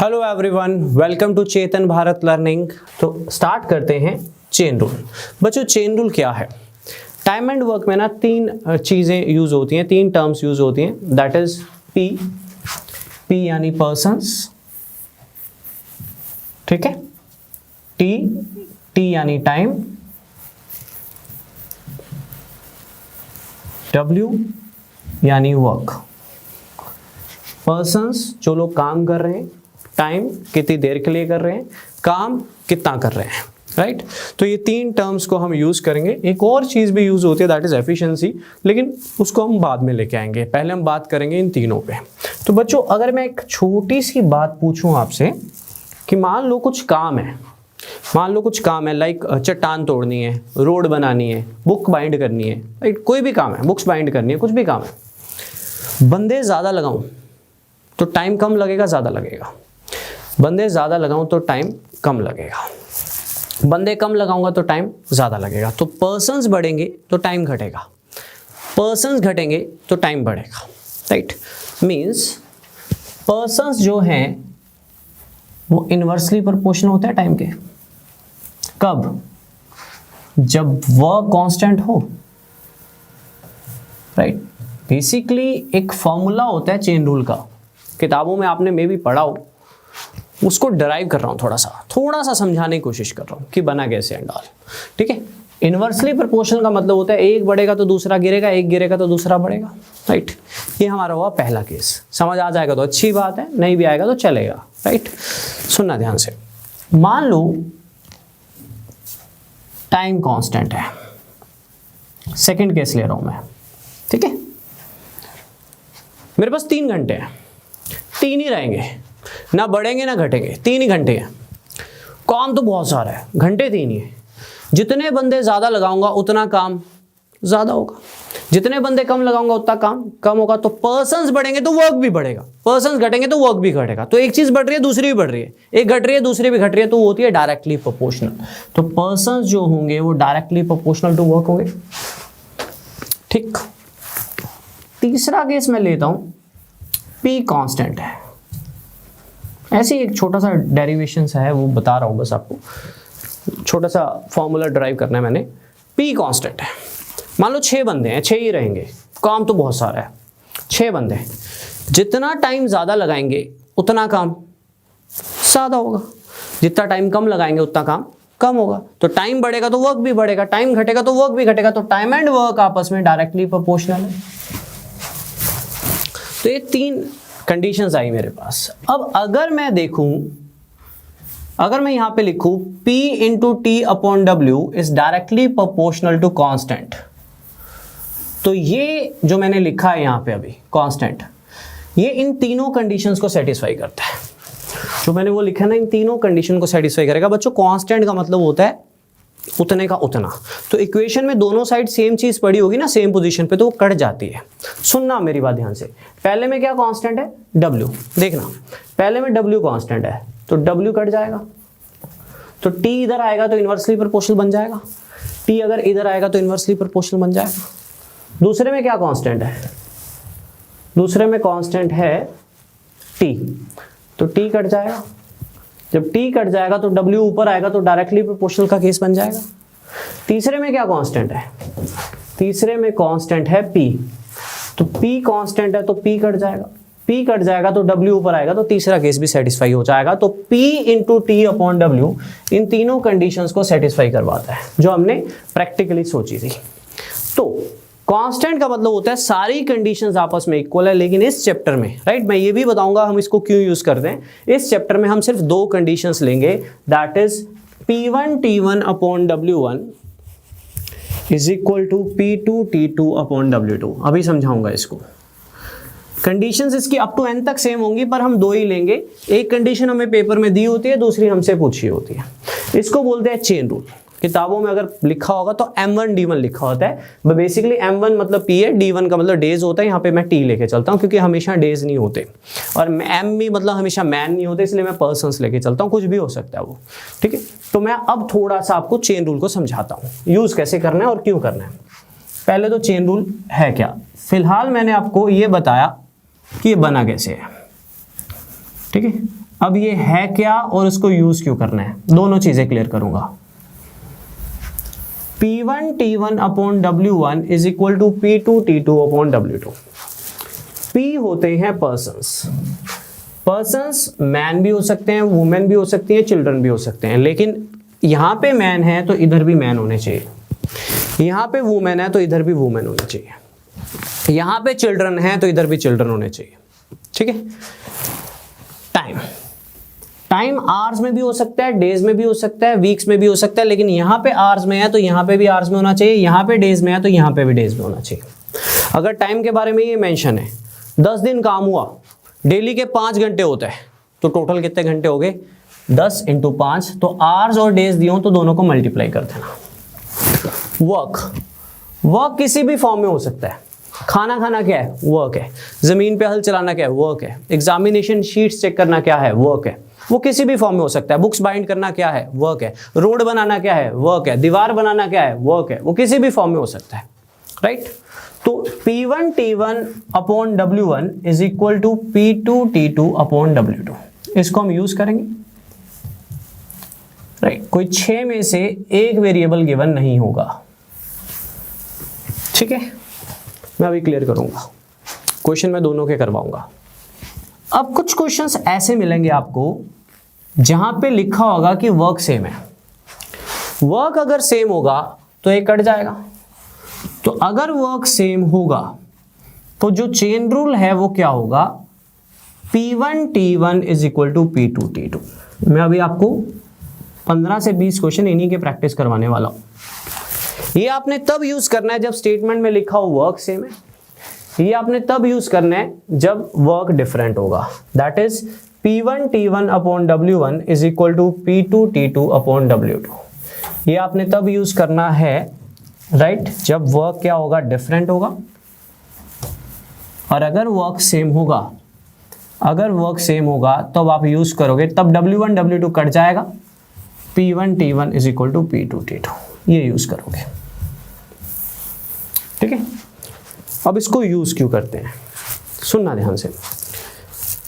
Hello everyone, welcome to Chetan Bharat learning. तो start करते हैं चेन रूल। बच्चों, चेन रूल क्या है? टाइम एंड वर्क में ना तीन चीज़ें यूज होती हैं, तीन टर्म्स यूज होती हैं। दैट इज पी यानी पर्सन्स, ठीक है, टी यानी टाइम, डब्ल्यू यानी वर्क। पर्सन्स जो लोग काम कर रहे हैं, टाइम कितनी देर के लिए कर रहे हैं, काम कितना कर रहे हैं, राइट। तो ये तीन टर्म्स को हम यूज करेंगे। एक और चीज भी यूज होती है, दैट इज एफिशिएंसी, लेकिन उसको हम बाद में लेके आएंगे। पहले हम बात करेंगे इन तीनों पे। तो बच्चों, अगर मैं एक छोटी सी बात पूछूं आपसे कि मान लो कुछ काम है, लाइक चट्टान तोड़नी है, रोड बनानी है, बुक बाइंड करनी है, राइट, कोई भी काम है, बुक्स बाइंड करनी है, कुछ भी काम है। बंदे ज़्यादा लगाऊं तो टाइम कम लगेगा, ज़्यादा लगेगा? बंदे ज़्यादा लगाऊं तो टाइम कम लगेगा। बंदे कम लगाऊंगा तो टाइम ज़्यादा लगेगा। तो पर्सन्स बढ़ेंगे तो टाइम घटेगा, पर्सन्स घटेंगे तो टाइम बढ़ेगा, राइट। मीन्स पर्सन्स जो हैं वो इनवर्सली प्रोपोर्शनल होता है टाइम के। कब? जब वर्क कांस्टेंट हो, राइट। बेसिकली एक फॉर्मूला होता है चेन रूल का, किताबों में आपने मे भी पढ़ा हो, उसको डराइव कर रहा हूं, थोड़ा सा समझाने की कोशिश कर रहा हूं कि बना कैसे एंड ऑल, ठीक है। इनवर्सली प्रोपोर्शनल का मतलब होता है एक बढ़ेगा तो दूसरा गिरेगा, एक गिरेगा तो दूसरा बढ़ेगा, राइट। ये हमारा हुआ पहला केस। समझ आ जाएगा तो अच्छी बात है, नहीं भी आएगा तो चलेगा, राइट। सुनना ध्यान से। मान लो टाइम कांस्टेंट है, सेकंड केस ले रहा हूं मैं, ठीक है। मेरे पास 3 घंटे हैं, 3 ही रहेंगे, ना बढ़ेंगे ना घटेंगे, 3 ही घंटे हैं। काम तो बहुत सारा है, घंटे 3 ही है। जितने बंदे ज्यादा लगाऊंगा उतना काम ज्यादा होगा, जितने बंदे कम लगाऊंगा उतना काम कम होगा। तो पर्सन्स बढ़ेंगे तो वर्क भी बढ़ेगा, पर्सन्स घटेंगे तो वर्क भी घटेगा। तो एक चीज बढ़ रही है दूसरी भी बढ़ रही है, एक घट रही है दूसरी भी घट रही है, तो वो होती है डायरेक्टली प्रोपोर्शनल। तो पर्सन्स जो होंगे वो डायरेक्टली प्रोपोर्शनल टू वर्क होंगे, ठीक। तीसरा केस मैं लेता हूं, पी कांस्टेंट है। ऐसे एक छोटा सा डेरिवेशन है, वो बता रहा हूं बस आपको, छोटा सा फॉर्मूला ड्राइव करना है मैंने। पी कांस्टेंट है, मान लो 6 बंदे हैं, 6 ही रहेंगे, काम तो बहुत सारा है, 6 बंदे। जितना टाइम ज्यादा लगाएंगे उतना काम ज्यादा होगा, जितना टाइम कम लगाएंगे उतना काम कम होगा। तो टाइम बढ़ेगा तो वर्क भी बढ़ेगा, टाइम घटेगा तो वर्क भी घटेगा। तो टाइम एंड वर्क आपस में डायरेक्टली प्रोपोर्शनल है। तो ये 3 कंडीशंस आई मेरे पास। अब अगर मैं देखूं, अगर मैं यहां पे लिखूं P into T upon W is directly proportional to constant, तो ये जो मैंने लिखा है यहां पे अभी कांस्टेंट, ये इन तीनों कंडीशंस को सेटिस्फाई करता है। जो मैंने वो लिखा ना, इन तीनों कंडीशन को सेटिस्फाई करेगा। बच्चों, कांस्टेंट का मतलब होता है उतने का उतना। तो इक्वेशन में दोनों साइड सेम चीज पड़ी होगी ना, सेम पोजीशन पे, तो वो कट जाती है। सुनना मेरी बात ध्यान से। पहले में क्या कांस्टेंट है? W। देखना, पहले में W कांस्टेंट है तो W कट जाएगा, तो T इधर आएगा तो इनवर्सली प्रोपोर्शनल बन जाएगा, T अगर इधर आएगा तो इनवर्सली प्रोपोर्शनल बन जाएगा। दूसरे में क्या कांस्टेंट है? दूसरे में कांस्टेंट है T, तो T कट जाएगा। जब T कट जाएगा तो W ऊपर आएगा, तो डायरेक्टली प्रोपोर्शनल का केस बन जाएगा। तीसरे में क्या कांस्टेंट है? तीसरे में कांस्टेंट है P, तो P कांस्टेंट है तो P कट जाएगा, P कट जाएगा तो W ऊपर आएगा, तो तीसरा केस भी सेटिस्फाई हो जाएगा। तो P into T upon W इन तीनों कंडीशंस को सेटिस्फाई करवाता है, जो हमने प्रैक्टिकली सोची थी। तो कांस्टेंट का मतलब होता है सारी कंडीशंस आपस में इक्वल है। लेकिन इस चैप्टर में, राइट, मैं ये भी बताऊंगा हम इसको क्यों यूज करते हैं। इस चैप्टर में हम सिर्फ 2 कंडीशंस लेंगे, that is P1 T1 upon W1 is equal to P2 T2 upon W2। अभी समझाऊंगा इसको। कंडीशंस इसकी अप टू n तक सेम होंगी, पर हम 2 ही लेंगे। एक कंडीशन हमें पेपर में दी होती है, दूसरी हमसे पूछी होती है। इसको बोलते हैं चेन रूल। किताबों में अगर लिखा होगा तो M1 D1 लिखा होता है। बेसिकली M1 मतलब P है, D1 का मतलब डेज होता है। यहाँ पे मैं T लेके चलता हूँ क्योंकि हमेशा डेज नहीं होते, और M भी मतलब हमेशा मैन नहीं होते, इसलिए मैं पर्सन्स लेके चलता हूँ। कुछ भी हो सकता है वो, ठीक है। तो मैं अब थोड़ा सा आपको चेन रूल को समझाता हूँ, यूज कैसे करना है और क्यों करना है। पहले तो चेन रूल है क्या, फिलहाल मैंने आपको ये बताया कि ये बना कैसे है, ठीक है। अब ये है क्या और इसको यूज क्यों करना है, दोनों चीजें क्लियर करूंगा। P1 T1 upon W1 is equal to P2 T2 upon W2। P होते हैं पर्सन्स, पर्सन्स मैन भी हो सकते हैं, वुमेन भी हो सकती हैं, चिल्ड्रन भी हो सकते हैं, लेकिन यहाँ पे मैन है तो इधर भी मैन होने चाहिए, यहाँ पे वुमेन है तो इधर भी वुमेन होने चाहिए, यहाँ पे चिल्ड्रन है तो इधर भी चिल्ड्रन होने चाहिए। ठीक है। टाइम, टाइम आवर्स में भी हो सकता है, डेज में भी हो सकता है, वीक्स में भी हो सकता है, लेकिन यहाँ पे आवर्स में है तो यहाँ पे भी आवर्स में होना चाहिए, यहाँ पे डेज में है तो यहाँ पे भी डेज में होना चाहिए। अगर टाइम के बारे में ये मेंशन है 10 दिन काम हुआ, डेली के 5 घंटे होते हैं, तो टोटल कितने घंटे हो गए 10 × 5, तो आवर्स और डेज दियो तो दोनों को मल्टीप्लाई कर देना। वर्क, वर्क किसी भी फॉर्म में हो सकता है, खाना खाना क्या है, वर्क है, जमीन पे हल चलाना क्या है, वर्क है, एग्जामिनेशन शीट्स चेक करना क्या है, वर्क है, वो किसी भी फॉर्म में हो सकता है, बुक्स बाइंड करना क्या है, वर्क है, रोड बनाना क्या है, वर्क है, दीवार बनाना क्या है, वर्क है, वो किसी भी फॉर्म में हो सकता है। राइट। तो P1 T1 upon W1 is equal to P2 T2 upon W2, इसको हम यूज करेंगे। राइट। कोई 6 में से एक वेरिएबल गिवन नहीं होगा। ठीक है, मैं अभी क्लियर करूंगा, क्वेश्चन मैं दोनों के करवाऊंगा। अब कुछ क्वेश्चंस ऐसे मिलेंगे आपको जहां पे लिखा होगा कि वर्क सेम है, वर्क अगर सेम होगा तो ये कट जाएगा, तो अगर वर्क सेम होगा तो जो चेन रूल है वो क्या होगा, P1 T1 is equal to P2 T2। मैं अभी आपको 15 से 20 क्वेश्चन इन्हीं के प्रैक्टिस करवाने वाला हूं। ये आपने तब यूज करना है जब स्टेटमेंट में लिखा हो वर्क सेम है, ये आपने तब यूज करना है जब वर्क डिफरेंट होगा। That is P1 T1 upon W1 is equal to P2 T2 upon W2। ये आपने तब यूज करना है राइट जब वर्क क्या होगा, डिफरेंट होगा। और अगर वर्क सेम होगा, अगर वर्क सेम होगा तब आप यूज करोगे, तब W1 W2 कट जाएगा, P1 T1 is equal to P2 T2, ये यूज करोगे। ठीक है। अब इसको यूज क्यों करते हैं, सुनना ध्यान से।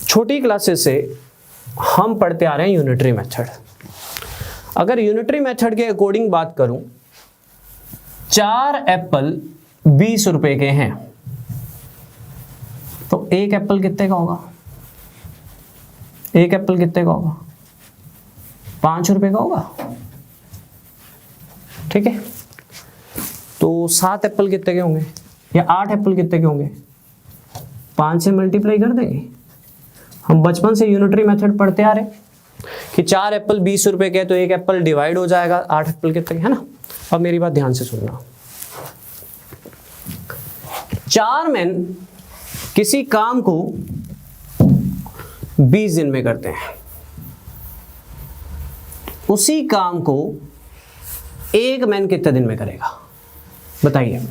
छोटी क्लासेस से हम पढ़ते आ रहे हैं यूनिटरी मेथड। अगर यूनिटरी मेथड के अकॉर्डिंग बात करूं, 4 एप्पल 20 रुपए के हैं, तो एक एप्पल कितने का होगा, एक एप्पल कितने का होगा, 5 रुपए का होगा। ठीक है। तो 7 एप्पल कितने के होंगे, या 8 एप्पल कितने के होंगे, 5 से मल्टीप्लाई कर देंगे। हम बचपन से यूनिटरी मेथड पढ़ते आ रहे कि 4 एप्पल 20 रुपए के, तो एक एप्पल डिवाइड हो जाएगा, 8 एप्पल कितने के, है ना। अब मेरी बात ध्यान से सुनना, 4 मैन किसी काम को 20 दिन में करते हैं, उसी काम को एक मैन कितने दिन में करेगा, बताइए।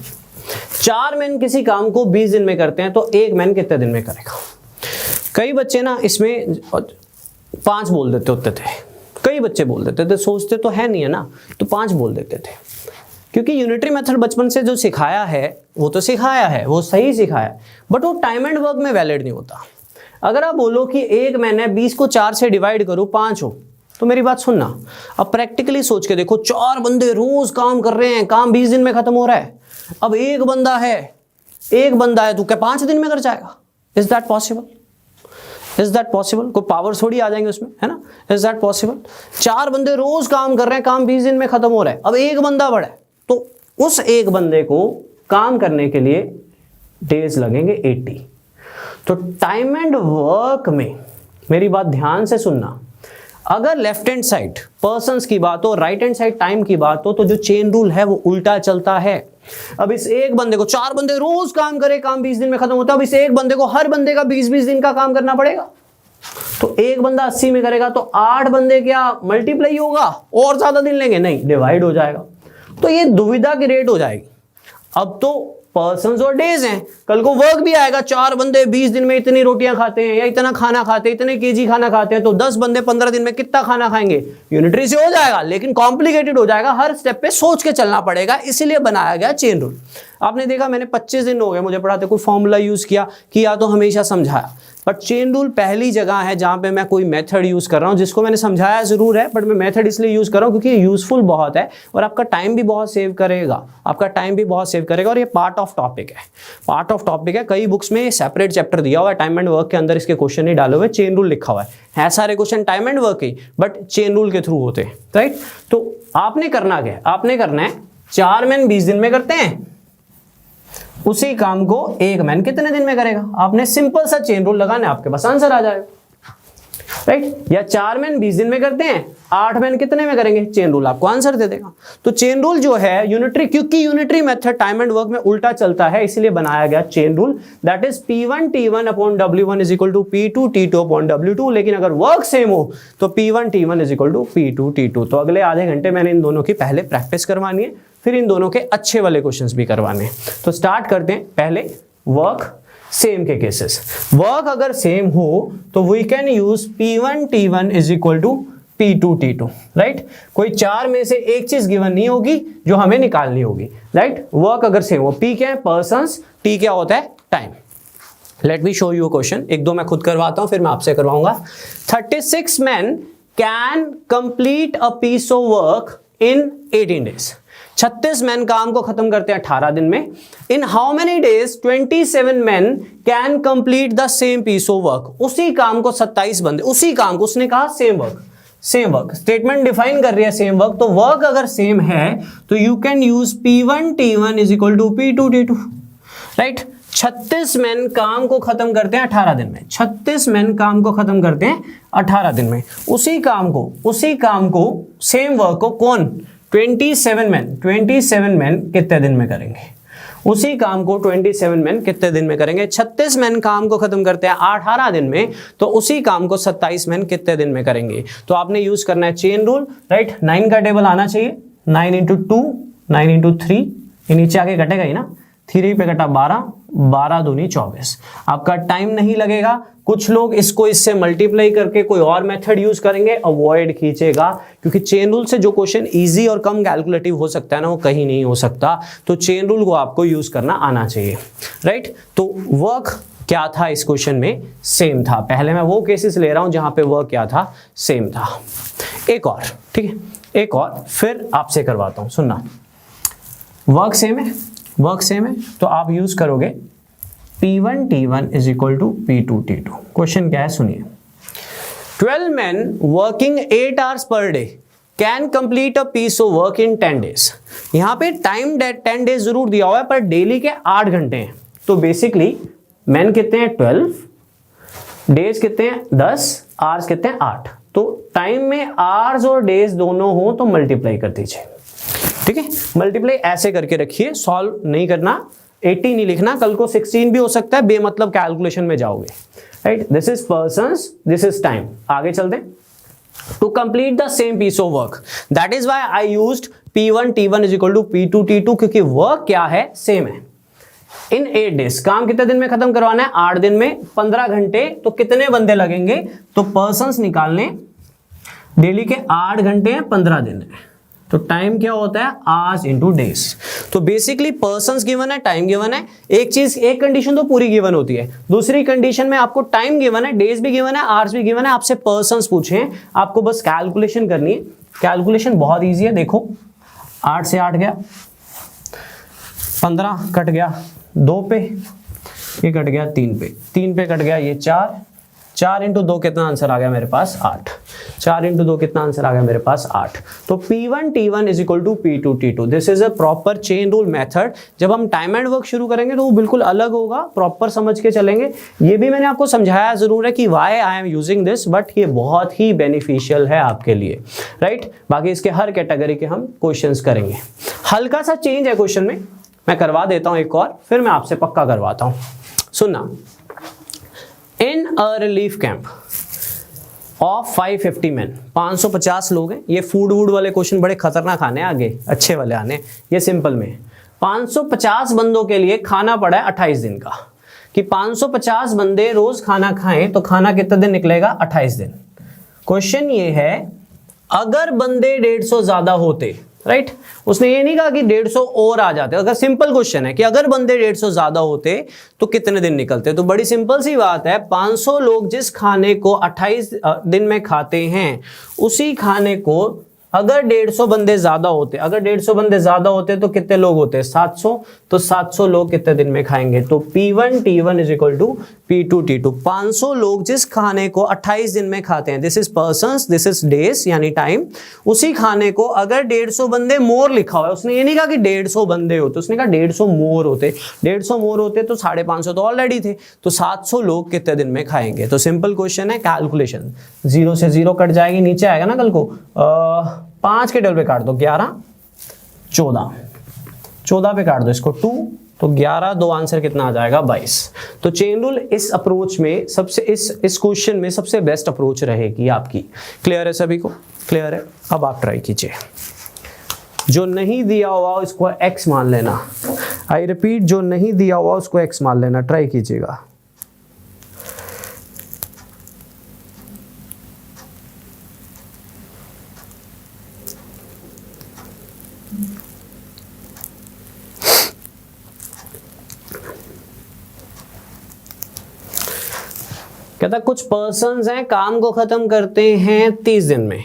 4 मैन किसी काम को 20 दिन में करते हैं, तो एक मैन कितने दिन में करेगा। कई बच्चे ना इसमें 5 बोल देते होते थे, कई बच्चे बोल देते थे, सोचते तो है नहीं है ना, तो 5 बोल देते थे, क्योंकि यूनिटरी मेथड बचपन से जो सिखाया है वो तो सिखाया है, वो सही सिखाया है, बट वो टाइम एंड वर्क में वैलिड नहीं होता। अगर आप बोलो कि एक मैन है, 20 को 4 से डिवाइड करूँ 5 हो, तो मेरी बात सुनना, अब प्रैक्टिकली सोच के देखो, 4 बंदे रोज काम कर रहे हैं, काम 20 दिन में खत्म हो रहा है। अब एक बंदा है तो क्या 5 दिन में कर जाएगा? Is that possible? Is that possible? कोई पावर थोड़ी आ जाएंगे उसमें, है ना। Is that possible? 4 बंदे रोज काम कर रहे हैं, काम 20 दिन में खत्म हो रहा है, अब एक बंदा बड़ा है, तो उस एक बंदे को काम करने के लिए डेज लगेंगे 80। तो टाइम एंड वर्क में मेरी बात ध्यान से सुनना, अगर लेफ्ट हैंड साइड पर्संस की बात हो, राइट हैंड साइड टाइम की बात हो, तो जो चेन रूल है वो उल्टा चलता है। अब इस एक बंदे को 4 बंदे रोज काम करे, काम 20 दिन में खत्म होता है, अब इस एक बंदे को हर बंदे का 20-20 दिन का काम करना पड़ेगा। तो एक बंदा 80 में करेगा, तो 8 बंदे क्या मल्टीप्लाई होगा और ज्यादा दिन लेंगे? नहीं, डिवाइड हो जाएगा। तो ये दुविधा की रेट हो जाएगी। अब तो पर्सन्स और डेज हैं, कल को वर्क भी आएगा, 4 बंदे 20 दिन में इतनी रोटियां खाते हैं, या इतना खाना खाते हैं, इतने केजी खाना खाते हैं, तो 10 बंदे 15 दिन में कितना खाना खाएंगे? यूनिटरी से हो जाएगा, लेकिन कॉम्प्लिकेटेड हो जाएगा, हर स्टेप पे सोच के चलना पड़ेगा, इसीलिए बनाया गया चेन रूल। आपने देखा मैंने 25 दिन हो गए मुझे पढ़ाते, कोई फॉर्मूला यूज किया तो हमेशा समझाया, बट चेन रूल पहली जगह है जहां पे मैं कोई मेथड यूज कर रहा हूं, जिसको मैंने समझाया जरूर है, बट मैं मेथड इसलिए यूज कर रहा हूं क्योंकि ये यूजफुल बहुत है और आपका टाइम भी बहुत सेव करेगा, आपका टाइम भी बहुत सेव करेगा। और ये पार्ट ऑफ टॉपिक है, पार्ट ऑफ टॉपिक है। कई बुक्स में सेपरेट चैप्टर दिया हुआ है, टाइम एंड वर्क के अंदर इसके क्वेश्चन नहीं डाले हुए, चेन रूल लिखा हुआ है सारे question time and work he, but chain rule के थ्रू होते हैं, राइट। तो आपने करना क्या है, आपने करना है 4 मैन 20 दिन में करते हैं, उसी काम को 1 मैन कितने दिन में करेगा। आपने सिंपल सा चेन रूल लगाना है, आपके पास आंसर आ जाएगा, राइट। या 4 मैन 20 दिन में करते हैं, 8 मैन कितने में करेंगे, चेन रूल आपको आंसर दे देगा। तो चेन रूल जो है यूनिटरी, क्योंकि unitary method time and work में उल्टा चलता है, इसलिए बनाया गया chain rule, that is P1 T1 upon W1 is equal to P2 T2 upon W2। लेकिन अगर वर्क सेम हो तो P1 T1 is equal to P2 T2। तो अगले आधे घंटे मैंने इन दोनों की पहले प्रैक्टिस करवानी है, फिर इन दोनों के अच्छे वाले क्वेश्चंस भी करवाने हैं। तो स्टार्ट करते हैं पहले वर्क सेम के केसेस। वर्क अगर सेम हो तो we can use P1 T1 is equal to P2 T2, right. कोई 4 में से एक चीज गिवन नहीं होगी जो हमें निकालनी होगी, राइट। वर्क अगर सेम हो, P क्या है पर्सन्स, T क्या होता है time. Let me show you question, एक दो मैं खुद करवाता हूं फिर मैं आपसे करवाऊंगा। 36 men can complete a piece of work in 18 days। 36 man काम को खत्म करते हैं 18 दिन में। In how many days 27 man can complete the same piece of work. उसी काम को 27 बंदे, उसी काम को, उसने कहा same work, same work statement define कर रही है सेम वर्क। तो वर्क अगर सेम है तो you can use P1 T1 is equal to P2 T2, right. 36 man काम को खत्म करते हैं 18 दिन में, 36 मैन काम को खत्म करते हैं 18 दिन में। उसी काम को सेम वर्क को कौन 27 मैन कितने दिन में करेंगे। उसी काम को 27 मैन कितने दिन में करेंगे। 36 मैन काम को खत्म करते हैं 18 दिन में, तो उसी काम को 27 मैन कितने दिन में करेंगे। तो आपने यूज करना है चेन रूल, राइट। 9 का टेबल आना चाहिए, 9 इंटू 2, 9 इंटू 3, ये नीचे आके कटेगा ही ना, 3 पे कटा 12, 12 दूनी 24। आपका टाइम नहीं लगेगा। कुछ लोग इसको इससे मल्टीप्लाई करके कोई और मेथड यूज करेंगे, अवॉइड कीजिएगा, क्योंकि चेन रूल से जो क्वेश्चन इजी और कम कैलकुलेटिव हो सकता है ना, वो कहीं नहीं हो सकता। तो चेन रूल को आपको यूज करना आना चाहिए, राइट। तो वर्क क्या था इस क्वेश्चन में, सेम था। पहले मैं वो केसेस ले रहा हूं जहां पे वर्क क्या था, सेम था। एक और, ठीक है, एक और फिर आपसे करवाता हूं, सुनना। वर्क सेम है, वर्क सेम है, तो आप यूज करोगे P1 T1 is equal to P2 T2। Question क्या है सुनिए। 12 men working 8 hours per day can complete a piece of work in 10 days। यहां पे टाइम 10 डेज जरूर दिया हुआ है, पर डेली के 8 घंटे हैं। तो बेसिकली मैन कितने हैं 12, डेज कितने हैं 10, आवर्स कितने हैं 8। तो टाइम में आवर्स और डेज दोनों हो तो मल्टीप्लाई कर दीजिए, ठीक है। मल्टीप्लाई ऐसे करके रखिए, सॉल्व नहीं करना, 80 नहीं लिखना, कल को 16 भी हो सकता है, बेमतलब कैलकुलेशन में जाओगे, right. This is persons, this is time. आगे चलते हैं। To complete the same piece of work, that is why I used P1 T1 is equal to P2 T2, क्योंकि वर्क क्या है सेम है। इन 8 डेज, काम कितने दिन में खत्म करवाना है, 8 दिन में, 15 घंटे, तो कितने बंदे लगेंगे, तो पर्सन्स निकालने, डेली के 8 घंटे हैं 15 दिन है, तो टाइम क्या होता है आवर्स इंटू डेज। तो बेसिकली पर्सन्स गिवन है, टाइम गिवन है। एक चीज, एक कंडीशन तो पूरी गिवन होती है, दूसरी कंडीशन में आपको टाइम गिवन है, डेज भी गिवन है, आवर्स भी गिवन है, आपसे पर्सन्स पूछे हैं, आपको बस कैलकुलेशन करनी है। कैलकुलेशन बहुत ईजी है, देखो 8 से 8 गया, 15 कट गया 2 पे, ये कट गया 3 पे, 3 पे कट गया ये 4, 4 इंटू 2 कितना आंसर आ गया मेरे पास 8, 4 इंटू 2 कितना आंसर आ गया मेरे पास 8। तो P1 T1 is equal to P2 T2। This is a proper chain rule method. जब हम टाइम एंड वर्क शुरू करेंगे तो वो बिल्कुल अलग होगा, प्रॉपर समझ के चलेंगे। ये भी मैंने आपको समझाया जरूर है कि why I am using this, but ये बहुत ही बेनिफिशियल है आपके लिए, राइट। बाकी इसके हर कैटेगरी के हम क्वेश्चंस करेंगे। हल्का सा चेंज है क्वेश्चन में, मैं करवा देता हूं एक और, फिर मैं आपसे पक्का करवाता हूं। सुनना। In a relief camp of 550 man, 550 लोग हैं। ये फूड वूड वाले क्वेश्चन बड़े खतरनाक आने, आगे अच्छे वाले आने, ये सिंपल में 550 बंदों के लिए खाना पड़ा है 28 दिन का, कि 550 बंदे रोज खाना खाएं तो खाना कितने दिन निकलेगा 28 दिन। क्वेश्चन ये है, अगर बंदे 150 ज्यादा होते, राइट उसने ये नहीं कहा कि 150 और आ जाते। अगर सिंपल क्वेश्चन है कि अगर बंदे 150 ज्यादा होते तो कितने दिन निकलते, तो बड़ी सिंपल सी बात है, 500 लोग जिस खाने को 28 दिन में खाते हैं उसी खाने को अगर 150 बंदे ज्यादा होते, अगर 150 बंदे ज्यादा होते तो कितने लोग होते, 700, तो 700 लोग कितने दिन में खाएंगे, तो P1 T1 is equal to P2 T2। 500 लोग जिस खाने को 28 दिन में खाते हैं, this is persons, this is days यानी टाइम, उसी खाने को अगर 150 बंदे मोर लिखा हुआ है, उसने ये नहीं कहा कि 150 बंदे होते, उसने कहा 150 मोर होते, 150 मोर होते तो 550 तो ऑलरेडी थे, तो 700 लोग कितने दिन में खाएंगे। तो सिंपल क्वेश्चन है, कैलकुलेशन 0 से 0 कट जाएगी, नीचे आएगा ना कल को 5 के टेबल पे काट दो, 11 14, 14 पे काट दो इसको 2, तो 11 2 आंसर कितना आ जाएगा 22। तो चेन रूल इस अप्रोच में सबसे इस क्वेश्चन में सबसे बेस्ट अप्रोच रहेगी आपकी। क्लियर है सभी को? क्लियर है? अब आप ट्राई कीजिए, जो नहीं दिया हुआ उसको x मान लेना। आई रिपीट, जो नहीं दिया हुआ उसको x मान लेना, ट्राई कीजिएगा। कहता कुछ पर्सन्स हैं काम को खत्म करते हैं 30 दिन में,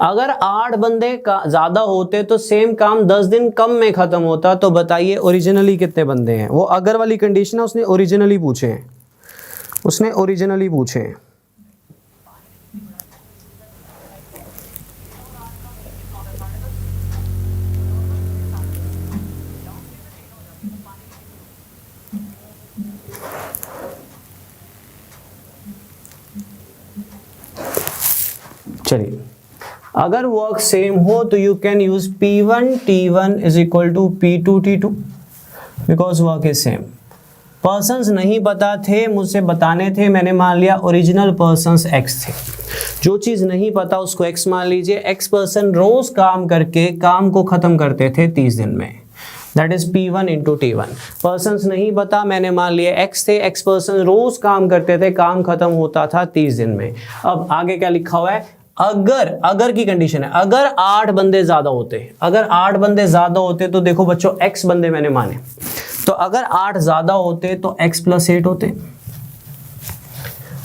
अगर 8 बंदे ज्यादा होते तो सेम काम 10 दिन कम में खत्म होता, तो बताइए ओरिजिनली कितने बंदे हैं। वो अगर वाली कंडीशन है, उसने ओरिजिनली पूछे हैं, उसने ओरिजिनली पूछे हैं। चलिए, अगर वर्क सेम हो तो you can use P1 T1 is equal to P2 T2 because work is same. Persons नहीं पता थे, मुझसे बताने थे, मैंने मान लिया ओरिजिनल पर्सन्स x थे। जो चीज नहीं पता उसको x मान लीजिए। x पर्सन रोज काम करके काम को खत्म करते थे 30 दिन में, that is P1 into T1। Persons नहीं पता, मैंने मान लिया x थे, x पर्सन रोज काम करते थे, काम खत्म होता था 30 दिन में। अब आगे क्या लिखा हुआ है, अगर की कंडीशन है, अगर 8 बंदे ज्यादा होते, अगर 8 बंदे ज्यादा होते तो देखो बच्चों x बंदे मैंने माने, तो अगर 8 ज्यादा होते तो x प्लस 8 होते,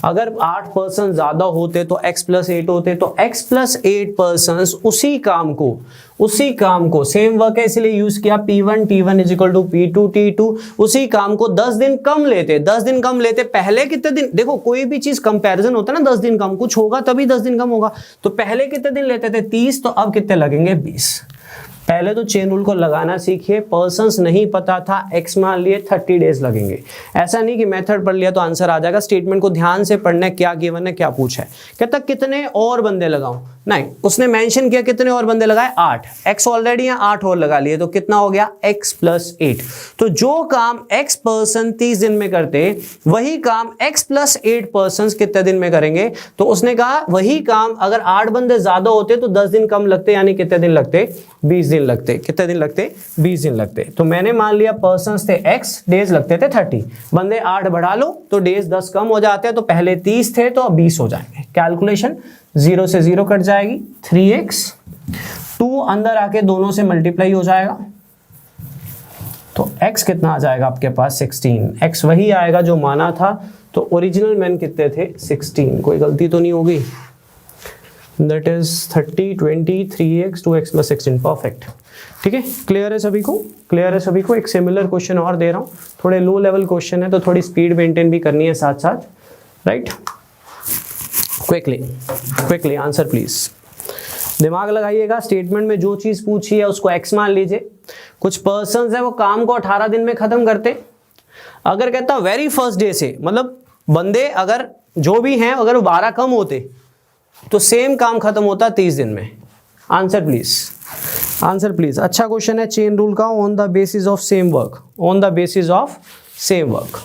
अगर 8 पर्सन ज्यादा होते तो x प्लस 8 होते, तो x प्लस 8 पर्सन उसी काम को सेम वर्क है इसलिए यूज किया P1 T1 is equal to P2 T2। उसी काम को 10 दिन कम लेते, 10 दिन कम लेते। पहले कितने दिन, देखो कोई भी चीज कंपैरिजन होता है ना, 10 दिन कम, कुछ होगा तभी 10 दिन कम होगा। तो पहले कितने दिन लेते थे 30, तो अब कितने लगेंगे 20। पहले तो चेन रूल को लगाना सीखिए। पर्सन्स नहीं पता था, x मान लिए, 30 डेज लगेंगे। ऐसा नहीं कि मेथड पढ़ लिया तो आंसर आ जाएगा। स्टेटमेंट को ध्यान से पढ़ना है, क्या गिवन है क्या पूछा है। कहता कितने और बंदे लगाऊं, नहीं, उसने मेंशन किया कितने और बंदे लगाए, 8। x ऑलरेडी है, 8 और लगा लिए, तो कितना हो गया x प्लस 8। तो जो काम x पर्सन 30 दिन में करते, वही काम x प्लस 8 पर्सन कितने दिन में करेंगे। तो उसने कहा वही काम अगर 8 बंदे ज्यादा होते तो 10 दिन कम लगते, यानी कितने दिन लगते, 20 दिन लगते। कितने दिन लगते, 20 दिन लगते। तो मैंने मान लिया पर्सन्स थे x, डेज लगते थे 30, बंदे 8 बढ़ा लो तो डेज 10 कम हो जाते हैं, तो पहले 30 थे तो अब 20 हो जाएंगे। कैलकुलेशन 0 से 0 कट जाएगी, 3x, 2 अंदर आके दोनों से मल्टीप्लाई हो जाएगा, तो x कितना आ जाएगा आपके पास 16। x वही आएगा जो माना था, तो ओरिजिनल मैन कितने थे 16, कोई गलती तो नहीं होगी। That is 30 20 3x 2x plus 16, perfect. ठीक है, क्लियर है सभी को? क्लियर है सभी को? एक सिमिलर क्वेश्चन और दे रहा हूँ, थोड़े लो लेवल क्वेश्चन है तो थोड़ी स्पीड मेंटेन भी करनी है साथ साथ, राइट। क्विकली आंसर प्लीज, दिमाग लगाइएगा। स्टेटमेंट में जो चीज पूछी है उसको x मान लीजिए। कुछ पर्सन्स है वो काम को 18 दिन में खत्म करते। अगर कहता वेरी फर्स्ट डे से, मतलब बंदे अगर जो भी हैं अगर वो 12 कम होते तो सेम काम खत्म होता 30 दिन में। Answer please, answer please. अच्छा क्वेश्चन है चेन रूल का, on the basis of same work, on the basis of same work.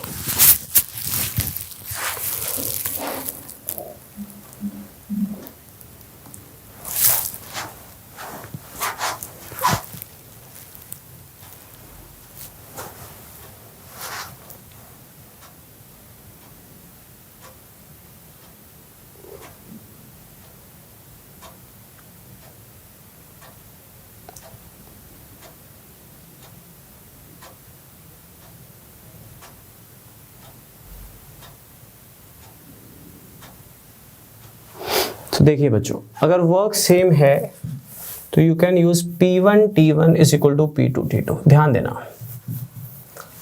देखिए बच्चों, अगर वर्क सेम है तो you can use P1 T1 is equal to P2 T2। ध्यान देना,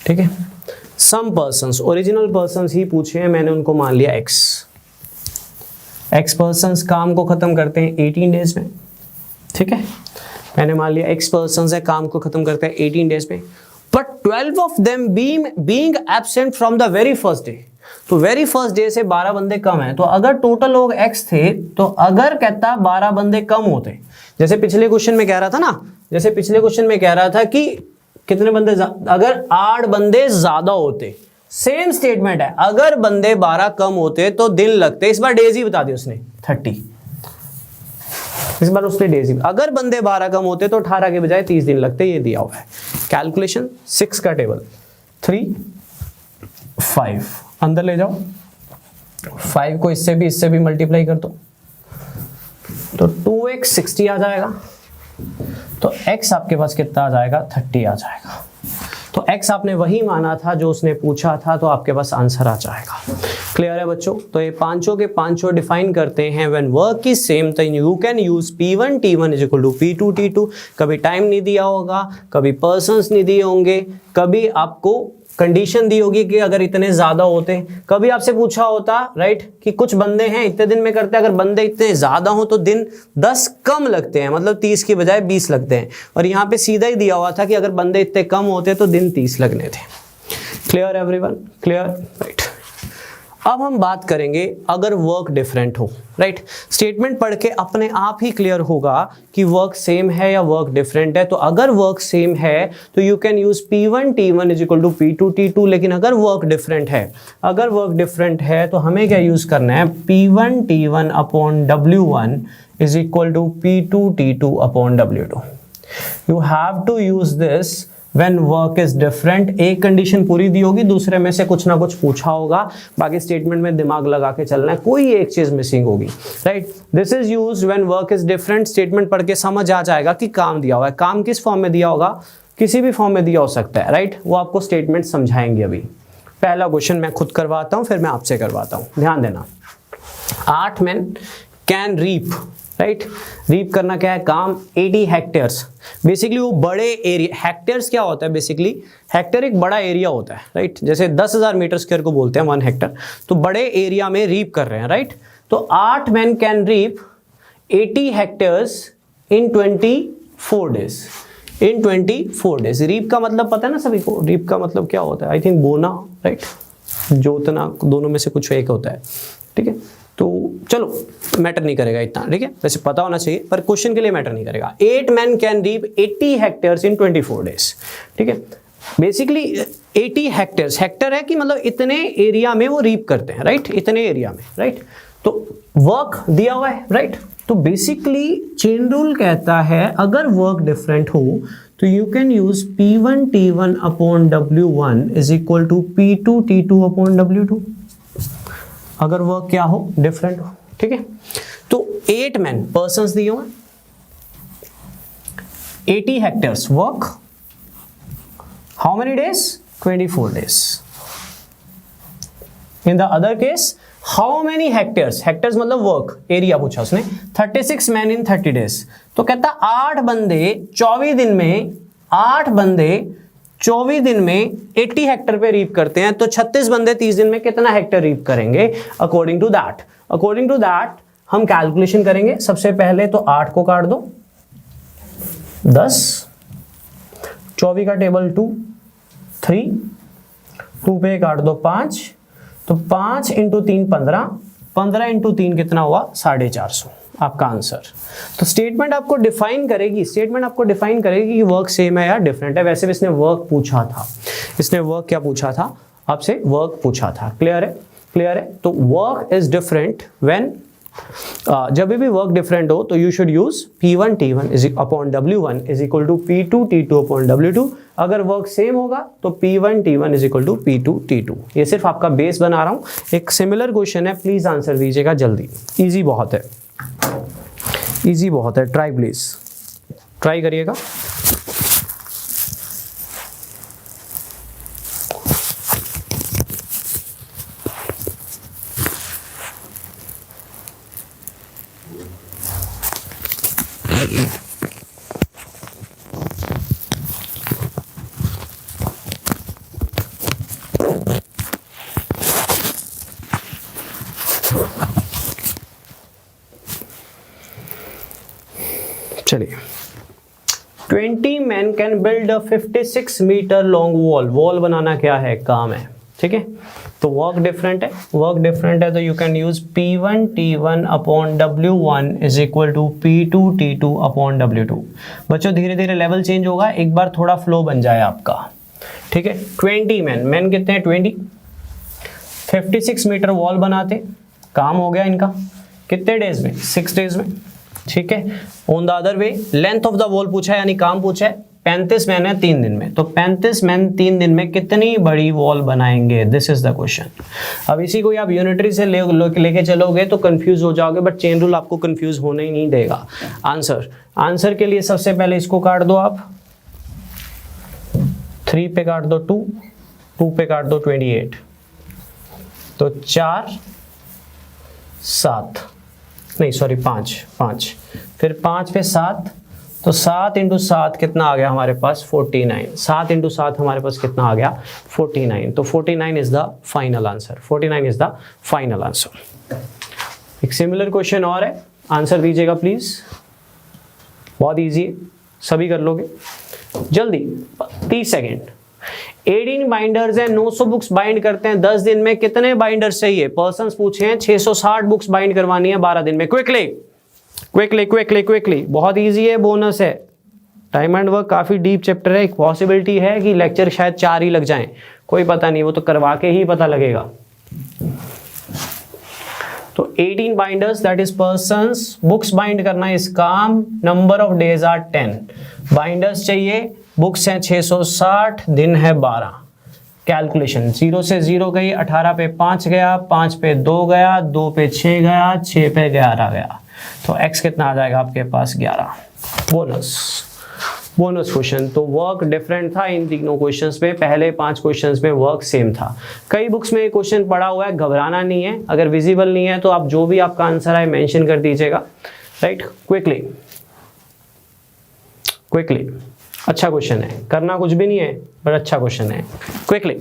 ठीक है। सम पर्सन्स, ओरिजिनल पर्सन्स ही पूछे हैं, मैंने उनको मान लिया एक्स पर्सन्स काम को खत्म करते हैं 18 डेज में, ठीक है। मैंने मान लिया एक्स पर्सन्स है, काम को खत्म करते हैं 18 डेज में, but 12 of them being absent from the very first day. तो वेरी फर्स्ट डे से 12 बंदे कम हैं, तो अगर टोटल लोग x थे तो अगर कहता 12 बंदे कम होते, जैसे पिछले क्वेश्चन में कह रहा था ना, जैसे पिछले क्वेश्चन में कह रहा था कि कितने बंदे, अगर 8 बंदे ज्यादा होते, सेम स्टेटमेंट है, अगर बंदे 12 कम होते तो दिन लगते, इस बार डेज ही बता दी उसने 30, इस बार उसने डेज ही, अगर बंदे 12 कम होते तो 18 के बजाय 30 दिन लगते, ये दिया हुआ है। कैलकुलेशन 6 का टेबल 3 5 अंदर ले जाओ, 5 को इससे भी मल्टीप्लाई कर दो तो 2x 60 आ जाएगा, तो x आपके पास कितना आ जाएगा 30 आ जाएगा। तो x आपने वही माना था जो उसने पूछा था, तो आपके पास आंसर आ जाएगा। क्लियर है बच्चों? तो ये पांचों के पांचों डिफाइन करते हैं व्हेन वर्क इज सेम तो you can use P1 T1 is equal to P2 T2। कभी टाइम नहीं दिया होगा, कभी पर्सन्स नहीं दिए होंगे, कभी आपको कंडीशन दी होगी कि अगर इतने ज्यादा होते, कभी आपसे पूछा होता राइट कि कुछ बंदे हैं इतने दिन में करते हैं, अगर बंदे इतने ज्यादा हो तो दिन 10 कम लगते हैं, मतलब 30 की बजाय 20 लगते हैं। और यहाँ पे सीधा ही दिया हुआ था कि अगर बंदे इतने कम होते तो दिन 30 लगने थे। Clear everyone? क्लियर? राइट। अब हम बात करेंगे अगर वर्क डिफरेंट हो, राइट। स्टेटमेंट पढ़ के अपने आप ही क्लियर होगा कि वर्क सेम है या वर्क डिफरेंट है। तो अगर वर्क सेम है तो you can use P1 T1 is equal to P2 T2। लेकिन अगर वर्क डिफरेंट है, अगर वर्क डिफरेंट है तो हमें क्या यूज करना है, P1 T1 upon W1 is equal to P2 T2 upon W2। You have to use this When work is different। एक कंडीशन पूरी दी होगी, दूसरे में से कुछ ना कुछ पूछा होगा, बाकी स्टेटमेंट में दिमाग लगा के चलना है, कोई एक चीज मिसिंग होगी, right. This is used when work is different. Statement पढ़ के समझ आ जाएगा कि काम दिया हुआ है, काम किस फॉर्म में दिया होगा, किसी भी फॉर्म में दिया हो सकता है, राइट। वो आपको स्टेटमेंट समझाएंगे। अभी पहला क्वेश्चन मैं खुद करवाता हूं, फिर मैं आपसे करवाता हूं। ध्यान देना, 8 men can reap, right. Reap करना क्या है काम, 80 हेक्टेयर्स। बेसिकली वो बड़े एरिया, हेक्टेयर्स क्या होता है, बेसिकली हेक्टेयर एक बड़ा एरिया होता है, राइट। जैसे 10,000 मीटर स्क्वायर को बोलते हैं 1 हेक्टर, तो बड़े एरिया में रीप कर रहे हैं, राइट। तो 8 men can reap 80 hectares in 24 days. In 24 days. Reap का मतलब पता है ना सभी को, रीप का मतलब क्या होता है, आई थिंक बोना, राइट, जोतना, दोनों में से कुछ एक होता है, ठीक है। तो चलो मैटर नहीं करेगा इतना, ठीक है, वैसे पता होना चाहिए पर क्वेश्चन के लिए मैटर नहीं करेगा। 8 men can reap 80 hectares in 24 days, ठीक है। बेसिकली 80 हेक्टेयर्स, हेक्टर है कि मतलब इतने एरिया में वो रीप करते हैं, राइट, इतने एरिया में, राइट। तो वर्क दिया हुआ है, राइट। तो बेसिकली चेन रूल कहता है अगर वर्क डिफरेंट हो तो you can use P1 T1 upon W1 is equal to P2 T2 upon W2। अगर वर्क क्या हो, डिफरेंट हो, ठीक है। तो 8 men पर्सन्स दिए हुए, 80 hectares, work how many days, 24 days. In the other case how many hectares, hectares मतलब वर्क एरिया पूछा उसने, 36 men इन 30 डेज। तो कहता 8 बंदे 24 दिन में, 8 बंदे 24 दिन में 80 हेक्टर पे रीप करते हैं, तो 36 बंदे 30 दिन में कितना हेक्टर रीप करेंगे। अकॉर्डिंग टू दैट हम कैलकुलेशन करेंगे। सबसे पहले तो 8 को काट दो 10, 24 का टेबल 2 3, 2 पे काट दो 5, तो 5 इंटू 3 15, 15 इंटू 3 कितना हुआ 450, आपका आंसर। तो स्टेटमेंट आपको डिफाइन करेगी, कि वर्क सेम है या डिफरेंट है। वैसे भी इसने वर्क पूछा था, इसने वर्क क्या पूछा था आपसे, वर्क पूछा था। क्लियर है? क्लियर है? तो वर्क इज डिफरेंट व्हेन, जब भी वर्क डिफरेंट हो तो you should use P1 T1 is upon W1 is equal to P2 T2 upon W2। अगर वर्क सेम होगा तो P1 T1 is equal to P2 T2। ये सिर्फ आपका बेस बना रहा हूं। एक सिमिलर क्वेश्चन है, प्लीज आंसर दीजिएगा जल्दी, इजी बहुत है, इजी बहुत है, ट्राई प्लीज, ट्राई करिएगा। चलिए 20 men can build a 56 metre long wall. Wall बनाना क्या है, काम है. ठीक है, तो वर्क डिफरेंट है, वर्क डिफरेंट है तो you can use P1 T1 upon W1 is equal to P2 T2 upon W2. बच्चों धीरे धीरे लेवल चेंज होगा, एक बार थोड़ा फ्लो बन जाए आपका. ठीक है, 20 मैन कितने हैं 20, 56 मीटर वॉल बनाते, काम हो गया इनका कितने डेज में, 6 डेज में. ठीक है, on the other way length of the wall पूछा है यानी काम पूछा है. 35 मैन है 3 दिन में, तो 35 मैन 3 दिन में कितनी बड़ी वॉल बनाएंगे, दिस इज द क्वेश्चन. अब इसी को आप यूनिटरी से लेके चलोगे तो कंफ्यूज हो जाओगे, बट चेन रूल आपको कंफ्यूज होने ही नहीं देगा. आंसर के लिए सबसे पहले इसको काट दो आप, 3 पे काट दो 2 पे काट दो 28, तो 4 7 नहीं सॉरी 5 फिर 5 पे 7, तो 7 इंटू 7 कितना आ गया हमारे पास 49. 7 इंटू 7 हमारे पास कितना आ गया 49. तो 49 is the final answer. 49 is the final answer. एक सिमिलर क्वेश्चन और है, आंसर दीजिएगा प्लीज. बहुत इजी है, सभी कर लोगे जल्दी, 30 सेकेंड. 18 बाइंडर्स हैं, 900 बुक्स बाइंड करते हैं 10 दिन में, कितने बाइंडर्स चाहिए. पर्सन्स पूछे हैं 660 बुक्स बाइंड करवानी है 12 दिन में. क्विकली बहुत इजी है, बोनस है. टाइम एंड वर्क काफी डीप चैप्टर है, एक पॉसिबिलिटी है कि लेक्चर शायद 4 ही लग जाएं, कोई पता नहीं, वो तो करवा के ही पता लगेगा. तो 18 binders that is persons, books bind करना इस काम, number of days are 10. Binders चाहिए, बुक्स हैं 660, दिन है 12. कैलकुलेशन 0 से 0 गई, 18 पे 5 गया, 5 पे 2 गया, 2 पे 6 गया, 6 पे 11 गया, तो x कितना आ जाएगा आपके पास 11. Bonus question. तो वर्क डिफरेंट था इन तीनों क्वेश्चंस में, पहले 5 क्वेश्चंस में वर्क सेम था. कई बुक्स में क्वेश्चन पड़ा हुआ है, घबराना नहीं है, अगर विजिबल नहीं है तो आप जो भी आपका आंसर है मेंशन कर दीजिएगा. Right, quickly. अच्छा क्वेश्चन है, करना कुछ भी नहीं है पर अच्छा क्वेश्चन है. Quickly,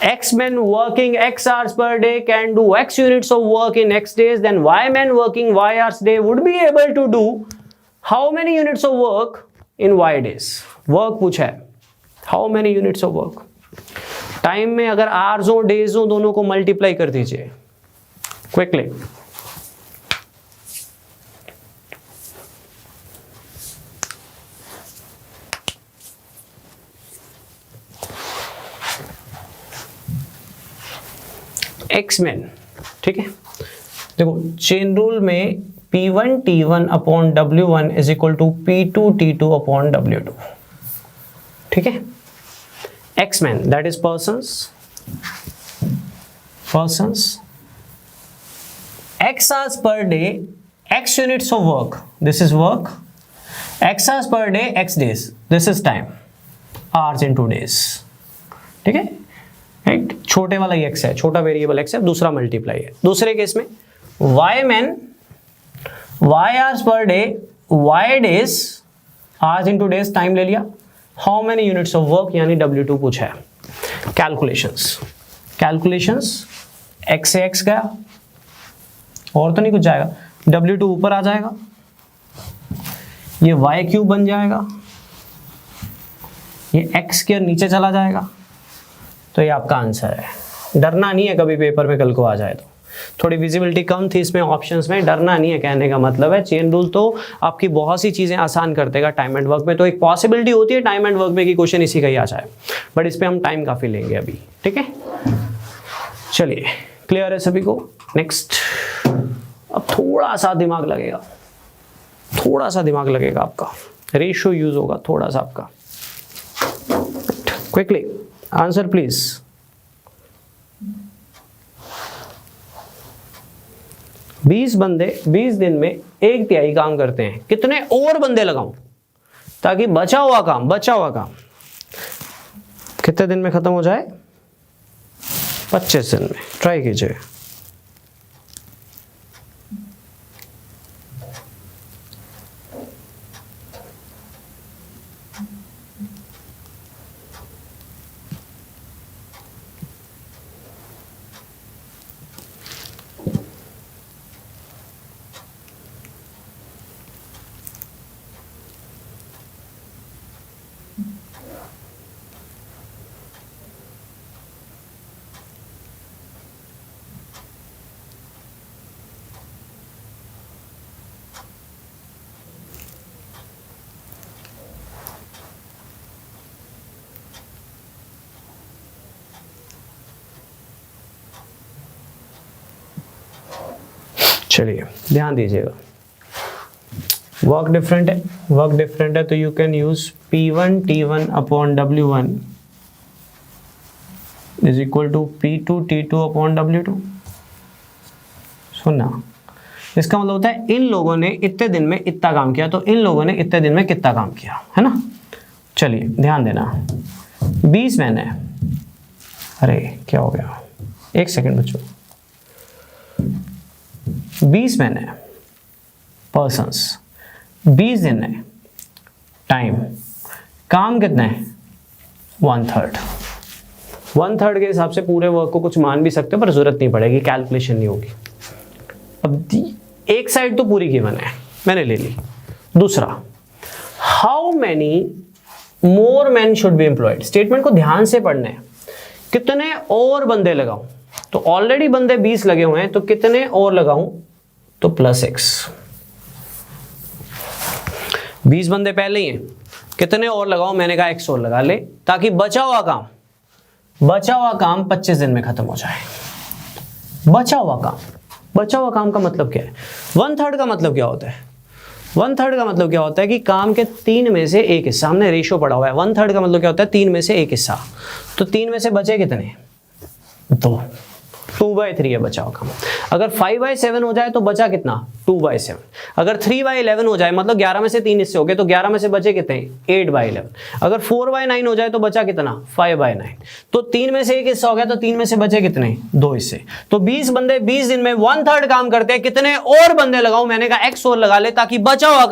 X men working X hours per day can do X units of work in X days, then Y men working Y hours day would be able to do how many units of work in Y days. Work पूछा है, how many units of work. Time में अगर hours हो days हो दोनों को multiply कर दीजिए. Quickly, X-men. ठीक है, देखो चेन रूल में P1 T1 upon W1 is equal to P2 T2 upon W2. ठीक है, X-men that is persons, X hours per day, X units of work, this is work. X hours per day, X days, this is time, hours into days. ठीक है, right, छोटे वाला ही x है, छोटा variable x है, दूसरा multiply है. दूसरे केस में y men y hours per day, y days, hours into days, time ले लिया. How many units of work यानी W2 पूछा है. कैलकुलेशंस x से x गया और तो नहीं कुछ जाएगा, W2 ऊपर आ जाएगा, ये y क्यूब बन जाएगा, ये x स्क्वायर नीचे चला जाएगा. तो ये आपका आंसर है. डरना नहीं है कभी पेपर में कल को आ जाए तो. थोड़ी विजिबिलिटी कम थी इसमें ऑप्शंस में, डरना नहीं है, कहने का मतलब है चेन रूल तो आपकी बहुत सी चीज़ें आसान कर देगा टाइम एंड वर्क में. तो एक पॉसिबिलिटी होती है टाइम एंड वर्क में कि क्वेश्चन इसी का ही आ जाए, बट इस पर हम टाइम काफ़ी लेंगे अभी. ठीक है, चलिए क्लियर है सभी को. नेक्स्ट, अब थोड़ा सा दिमाग लगेगा, आपका रेशियो यूज होगा थोड़ा सा आपका. Quickly answer please. बीस बंदे 20 दिन में 1/3 काम करते हैं, कितने और बंदे लगाऊं ताकि बचा हुआ काम कितने दिन में खत्म हो जाए, 25 दिन में. ट्राई कीजिए. चलिए ध्यान दीजिएगा, वर्क डिफरेंट है तो you can use P1 T1 upon W1 is equal to P2 T2 upon W2। सुनना, इसका मतलब होता है इन लोगों ने इतने दिन में इतना काम किया तो इन लोगों ने इतने दिन में कितना काम किया, है ना। चलिए ध्यान देना, 20 मैन है, अरे क्या हो गया, एक सेकंड बच्चों, 20 मैन है, पर्सन्स, 20 दिन है, टाइम, काम कितना है 1/3। 1/3 के हिसाब से पूरे वर्क को कुछ मान भी सकते हो पर जरूरत नहीं पड़ेगी, कैलकुलेशन नहीं होगी। अब एक साइड तो पूरी गिवन है, मैंने ले ली। दूसरा, how many more man should be employed, statement को ध्यान से पढ़ना है। कितने और बंदे लगाऊं, तो ऑलरेडी बंदे 20 लगे हुए हैं तो कितने और लगाऊं, तो +X। 20 बंदे पहले ही हैं, कितने और लगाओ, मैंने कहा X और लगा ले, ताकि बचा हुआ काम 25 दिन में खत्म हो जाए। बचा हुआ काम का मतलब क्या है, 1/3 का मतलब क्या होता है, 1/3 का मतलब क्या होता है कि काम के 3 में से 1 हिस्सा, हमने रेशियो पढ़ा हुआ है। 1/3 का मतलब क्या होता है, 3 में से 1 हिस्सा, तो 3 में से बचे कितने, 2/3 है बचा हुआ काम। अगर 5/7 हो जाए तो बचा कितना, 2/7। अगर 3/11 हो जाए, मतलब 11 में से 3 हिस्से हो गए, तो 11 में से बचे कितने, 8/11। अगर 4/9 हो जाए तो बचा कितना, 5/9। तो 3 में से 1 हिस्सा हो गया, तो 3 में से बचे कितने, 2 हिस्से। तो 20 बंदे 20 दिन में 1/3 काम करते हैं, कितने और बंदे लगाओ, मैंने कहा X और लगा ले, ताकि बचा हुआ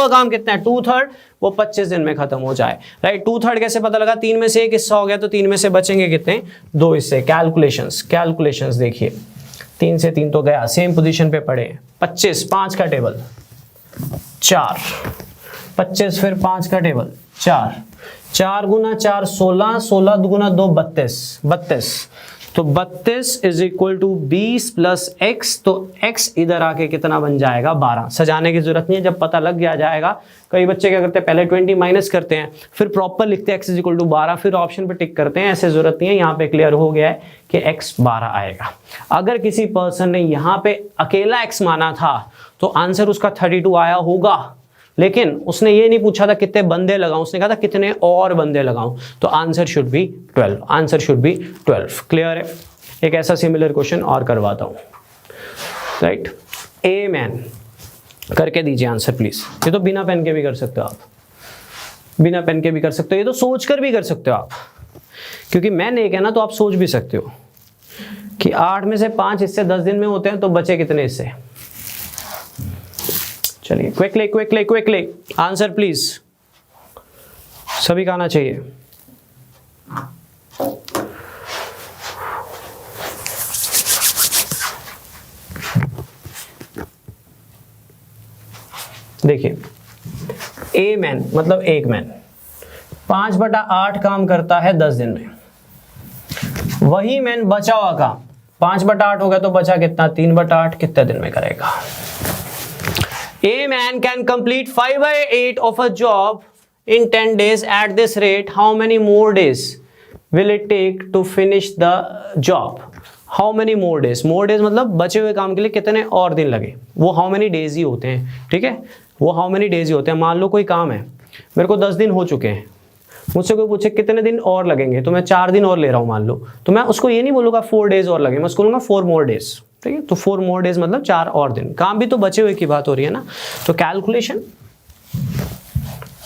काम कितना है, 2/3, वो 25 दिन में खत्म हो जाए, राइट। 2/3 कैसे पता लगा, 3 में से 1 हिस्सा हो गया, तो 3 में से बचेंगे कितने, 2 हिस्से। कैलकुलेशंस देखिए, 3 से 3 तो गया, सेम पोजीशन पे पड़े, 25, 5 का टेबल 4, 25 फिर 5 का टेबल 4, 4 गुना 4 16, 16 गुना 2 32, तो 32 is equal to 20 plus X, तो X इधर आके कितना बन जाएगा, 12। सजाने की जरूरत नहीं है, जब पता लग गया जाएगा। कई बच्चे क्या करते हैं, पहले 20 माइनस करते हैं, फिर प्रॉपर लिखते हैं X इज इक्वल टू 12, फिर ऑप्शन पे टिक करते हैं। ऐसे जरूरत नहीं है, यहाँ पे क्लियर हो गया है कि X 12 आएगा। अगर किसी पर्सन ने यहाँ पे अकेला X माना था तो आंसर उसका 32 आया होगा, लेकिन उसने ये नहीं पूछा था कितने बंदे लगाऊं, उसने कहा था कितने और बंदे लगाऊं, तो आंसर शुड बी 12। क्लियर है। एक ऐसा सिमिलर क्वेश्चन और करवाता हूं, राइट। ए मैन करके दीजिए आंसर प्लीज। ये तो बिना पेन के भी कर सकते हो आप, बिना पेन के भी कर सकते हो, ये तो सोच कर भी कर सकते हो आप, क्योंकि मैन एक है ना, तो आप सोच भी सकते हो कि 8 में से 5 हिस्से 10 दिन में होते हैं, तो बचे कितने हिस्से। चलिए क्विकली आंसर प्लीज, सभी का आना चाहिए। देखिए, ए मैन मतलब एक मैन 5/8 काम करता है 10 दिन में, वही मैन बचा हुआ काम 5/8 हो गया, तो बचा कितना, 3/8, कितने दिन में करेगा। A man can complete 5/8 of a job in 10 days at this rate. How many more days will it take to finish the job? How many more days? More days मतलब बचे हुए काम के लिए कितने और दिन लगे, वो how many days ही होते हैं, ठीक है, वो how many days ही होते हैं। मान लो कोई काम है, मेरे को 10 दिन हो चुके हैं, मुझसे कोई पूछे कितने दिन और लगेंगे, तो मैं 4 दिन और ले रहा हूँ मान लो, तो मैं उसको ये नहीं बोलूँगा 4 days और लगेंगे, मैं उसको बोलूँगा 4 more days, ठीक है। तो 4 more days मतलब 4 और दिन, काम भी तो बचे हुए की बात हो रही है ना। तो कैलकुलेशन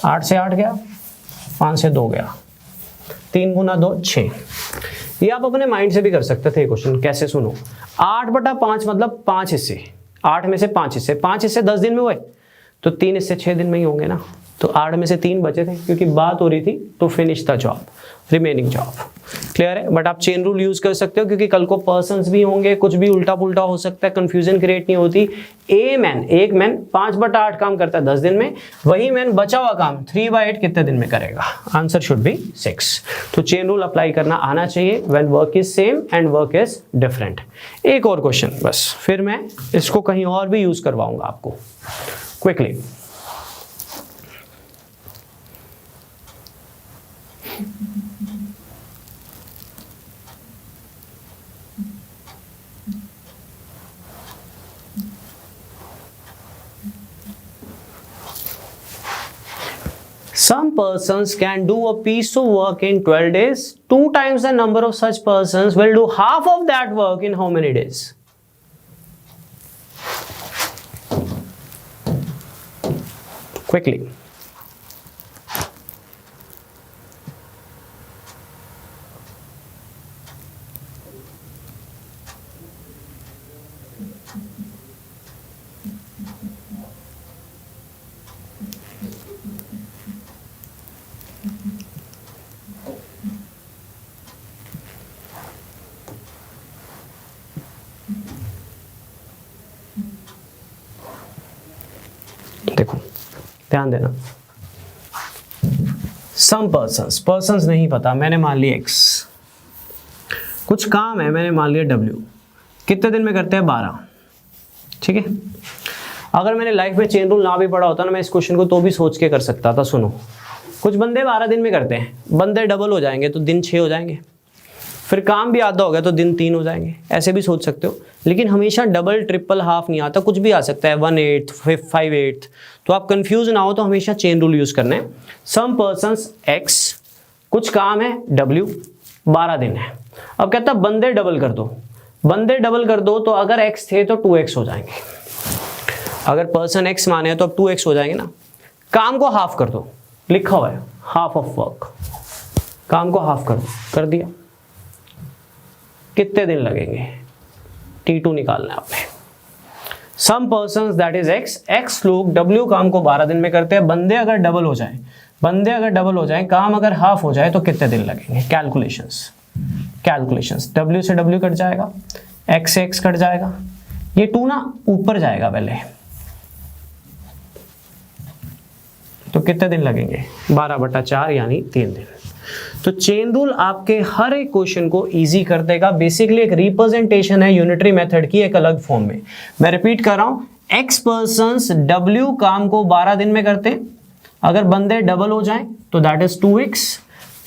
8 से 8 गया, 5 से 2 गया, 3 गुना 2 6। ये आप अपने माइंड से भी कर सकते थे क्वेश्चन। कैसे, सुनो, 8/5 मतलब 5 हिस्से, 8 में से 5 हिस्से, 5 हिस्से 10 दिन में हुए, तो 3 हिस्से 6 दिन में ही होंगे ना, तो 8 में से 3 बचे थे, क्योंकि बात हो रही थी तो finish the job, remaining job. Clear है। बट आप चेन रूल यूज कर सकते हो, क्योंकि कल को पर्सन्स भी होंगे, कुछ भी उल्टा पुल्टा हो सकता है, कंफ्यूजन क्रिएट नहीं होती। ए मैन, एक मैन 5/8 काम करता है 10 दिन में, वही मैन बचा हुआ काम 3/8 कितने दिन में करेगा, आंसर शुड बी 6। तो चेन रूल अप्लाई करना आना चाहिए when work is same and work is different. एक और क्वेश्चन बस, फिर मैं इसको कहीं और भी यूज करवाऊंगा आपको quickly. some persons can do a piece of work in 12 days. 2 times the number of such persons will do half of that work in how many days? Quickly. देखो ध्यान देना, सम पर्सन्स नहीं पता, मैंने मान लिया x, कुछ काम है मैंने मान लिया w, कितने दिन में करते हैं 12, ठीक है। अगर मैंने लाइफ में चेन रूल ना भी पढ़ा होता ना, मैं इस क्वेश्चन को तो भी सोच के कर सकता था। सुनो, कुछ बंदे 12 दिन में करते हैं, बंदे डबल हो जाएंगे तो दिन 6 हो जाएंगे, फिर काम भी आधा हो गया तो दिन 3 हो जाएंगे, ऐसे भी सोच सकते हो। लेकिन हमेशा डबल ट्रिपल हाफ नहीं आता, कुछ भी आ सकता है, 1/8 5/8। तो आप कंफ्यूज ना हो तो हमेशा चेन रूल यूज करना है। सम पर्सन्स x, कुछ काम है w, 12 दिन है। अब कहता है बंदे डबल कर दो, बंदे डबल कर दो, तो अगर x थे तो 2x हो जाएंगे, अगर पर्सन x माने तो अब 2x हो जाएंगे ना। काम को हाफ कर दो, लिखा हुआ है हाफ ऑफ वर्क, काम को हाफ कर दो, कर दिया, कितने दिन लगेंगे, T2 निकालना है आपने। सम पर्सन्स दैट इज x लोग w काम को 12 दिन में करते हैं, बंदे अगर डबल हो जाए, काम अगर हाफ हो जाए तो कितने दिन लगेंगे। कैलकुलेशंस w से w कट जाएगा, x से x कट जाएगा, ये 2 ना ऊपर जाएगा पहले, तो कितने दिन लगेंगे 12/4 यानी 3 दिन। तो चेन रूल आपके हर एक क्वेश्चन को इजी कर देगा। बेसिकली एक रिप्रेजेंटेशन है यूनिटरी मेथड की एक अलग फॉर्म में। मैं रिपीट कर रहा हूं, x पर्सन्स w काम को 12 दिन में करते हैं, अगर बंदे डबल हो जाएं तो दैट इज 2x,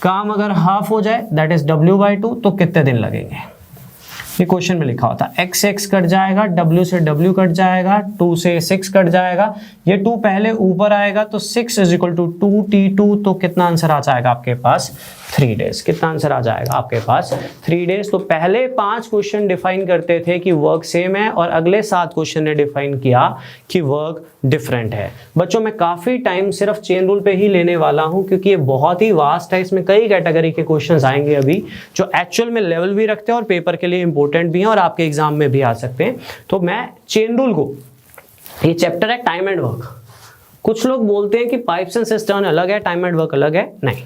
काम अगर हाफ हो जाए दैट इज w/2, तो कितने दिन लगेंगे। ये क्वेश्चन में लिखा होता है, x कट जाएगा, w से w कट जाएगा, 2 से 6 कट जाएगा, ये 2 पहले ऊपर आएगा तो 6 = 2t2, तो कितना आंसर आ जाएगा आपके पास 3 डेज। कितना आंसर आ जाएगा आपके पास 3 डेज। तो पहले 5 क्वेश्चन डिफाइन करते थे कि वर्क सेम है, और अगले 7 क्वेश्चन ने डिफाइन किया कि वर्क डिफरेंट है। बच्चों मैं काफी टाइम सिर्फ चेन रूल पे ही लेने वाला हूं, क्योंकि ये बहुत ही वास्ट है, इसमें कई कैटेगरी के क्वेश्चंस आएंगे अभी जो एक्चुअल में लेवल भी रखते हैं और पेपर के लिए इंपॉर्टेंट भी हैं और आपके एग्जाम में भी आ सकते हैं। तो मैं चेन रूल को, ये चैप्टर है टाइम एंड वर्क। कुछ लोग बोलते हैं कि पाइप्स एंड सिस्टर्न अलग है, टाइम एंड वर्क अलग है, नहीं,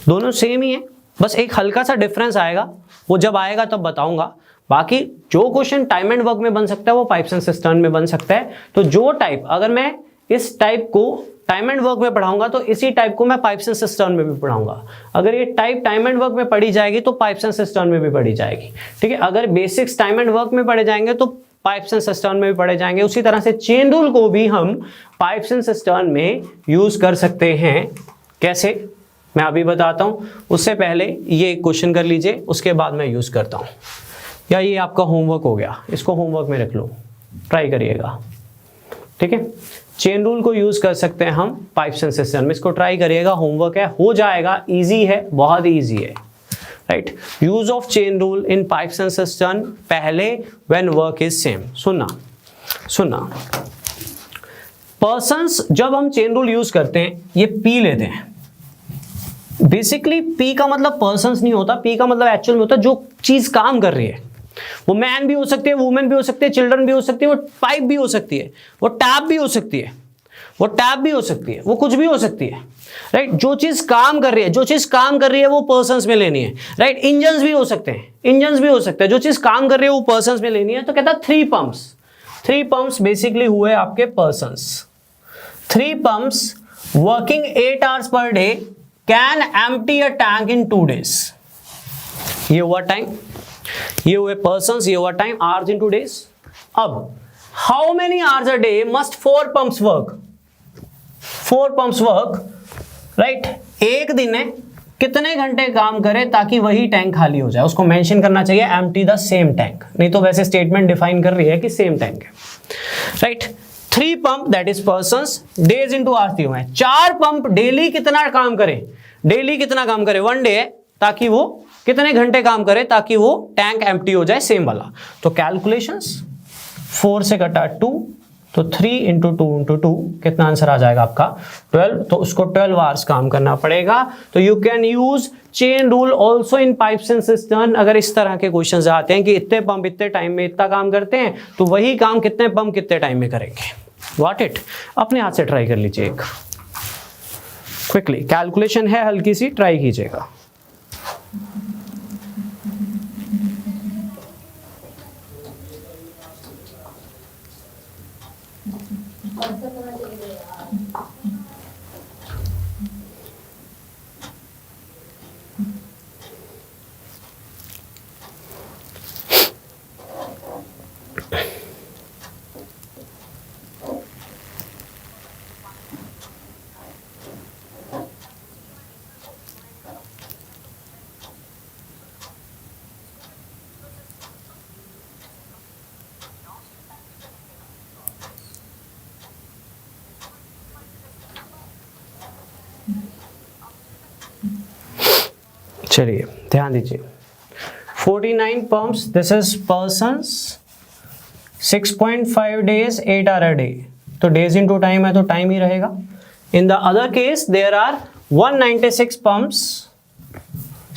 दोनों सेम ही है, बस एक हल्का सा डिफरेंस आएगा, वो जब आएगा तब बताऊंगा। बाकी जो क्वेश्चन टाइम एंड वर्क में बन सकता है वो पाइप्स एंड सिस्टर्न में बन सकता है। तो जो टाइप, अगर मैं इस टाइप को टाइम एंड वर्क में पढ़ाऊंगा तो इसी टाइप को मैं पाइप्स एंड सिस्टर्न में भी पढ़ाऊंगा। अगर ये टाइप टाइम एंड वर्क में पढ़ी जाएगी तो पाइप्स एंड सिस्टर्न में भी पढ़ी जाएगी, ठीक है। अगर बेसिक्स टाइम एंड वर्क में पढ़े जाएंगे तो पाइप्स एंड सिस्टर्न में भी पढ़े जाएंगे। उसी तरह से चेन रूल को भी हम पाइप्स एंड सिस्टर्न में यूज कर सकते हैं। कैसे, मैं अभी बताता हूं। उससे पहले ये क्वेश्चन कर लीजिए, उसके बाद मैं यूज करता हूं। या ये आपका होमवर्क हो गया, इसको होमवर्क में रख लो, ट्राई करिएगा, ठीक है। चेन रूल को यूज कर सकते हैं हम पाइप्स एंड सिस्टर्न में, इसको ट्राई करिएगा, होमवर्क है, हो जाएगा, इजी है, बहुत इजी है, right. Use of chain rule in pipes and cistern, पहले व्हेन वर्क इज सेम। सुनना पर्सन्स, जब हम चेन रूल यूज करते हैं ये P लेते हैं। बेसिकली P का मतलब पर्सन्स नहीं होता, P का मतलब एक्चुअल में होता है जो चीज काम कर रही है। वो मैन भी हो सकती है, वुमेन भी हो सकती है, चिल्ड्रन भी हो सकती है, वो पाइप भी हो सकती है, वो टैप भी हो सकती है, वो टैप भी हो सकती है, वो कुछ भी हो सकती है, राइट। जो चीज काम कर रही है, जो चीज काम कर रही है वो पर्सन्स में लेनी है, राइट। इंजन्स भी हो सकते हैं, इंजन्स भी हो सकते हैं, जो चीज काम कर रही है वो पर्सन्स में लेनी है। तो कहता है 3 पंप्स बेसिकली हुए आपके persons. 3 pumps working 8 hours per day can empty a tank in 2 days। ये हुआ टाइम, ये हुए पर्सन्स, ये हुआ टाइम, आवर्स इन 2 days। अब how many hours a day must 4 pumps work? 4 pumps work, right. एक दिन में कितने घंटे काम करे ताकि वही टैंक खाली हो जाए? उसको मेंशन करना चाहिए एम्प्टी द सेम टैंक, नहीं तो वैसे स्टेटमेंट डिफाइन कर रही है कि सेम टैंक है, right. 3 pump that is persons, days into hours दिए हुए हैं। 4 पंप डेली कितना काम करें, डेली कितना काम करे, 1 डे है, ताकि वो कितने घंटे काम करे ताकि वो टैंक एम्प्टी हो जाए, सेम वाला। तो कैलकुलेशंस 4 से कटा 2, तो 3 इंटू 2 इंटू 2 कितना आंसर आ जाएगा आपका 12, तो उसको 12 आवर्स काम करना पड़ेगा। तो you can use chain rule also in pipes and cistern. अगर इस तरह के क्वेश्चन आते हैं कि इतने पंप इतने टाइम में इतना काम करते हैं, तो वही काम कितने पंप कितने टाइम में करेंगे। व्हाट इट, अपने हाथ से ट्राई कर लीजिए एक क्विकली, कैलकुलेशन है हल्की सी, ट्राई कीजिएगा। चलिए ध्यान दीजिए, 49 pumps, this is persons, 6.5 days, 8 hour a day, तो डेज इनटू टाइम है तो टाइम ही रहेगा। In the other case there are 196 pumps,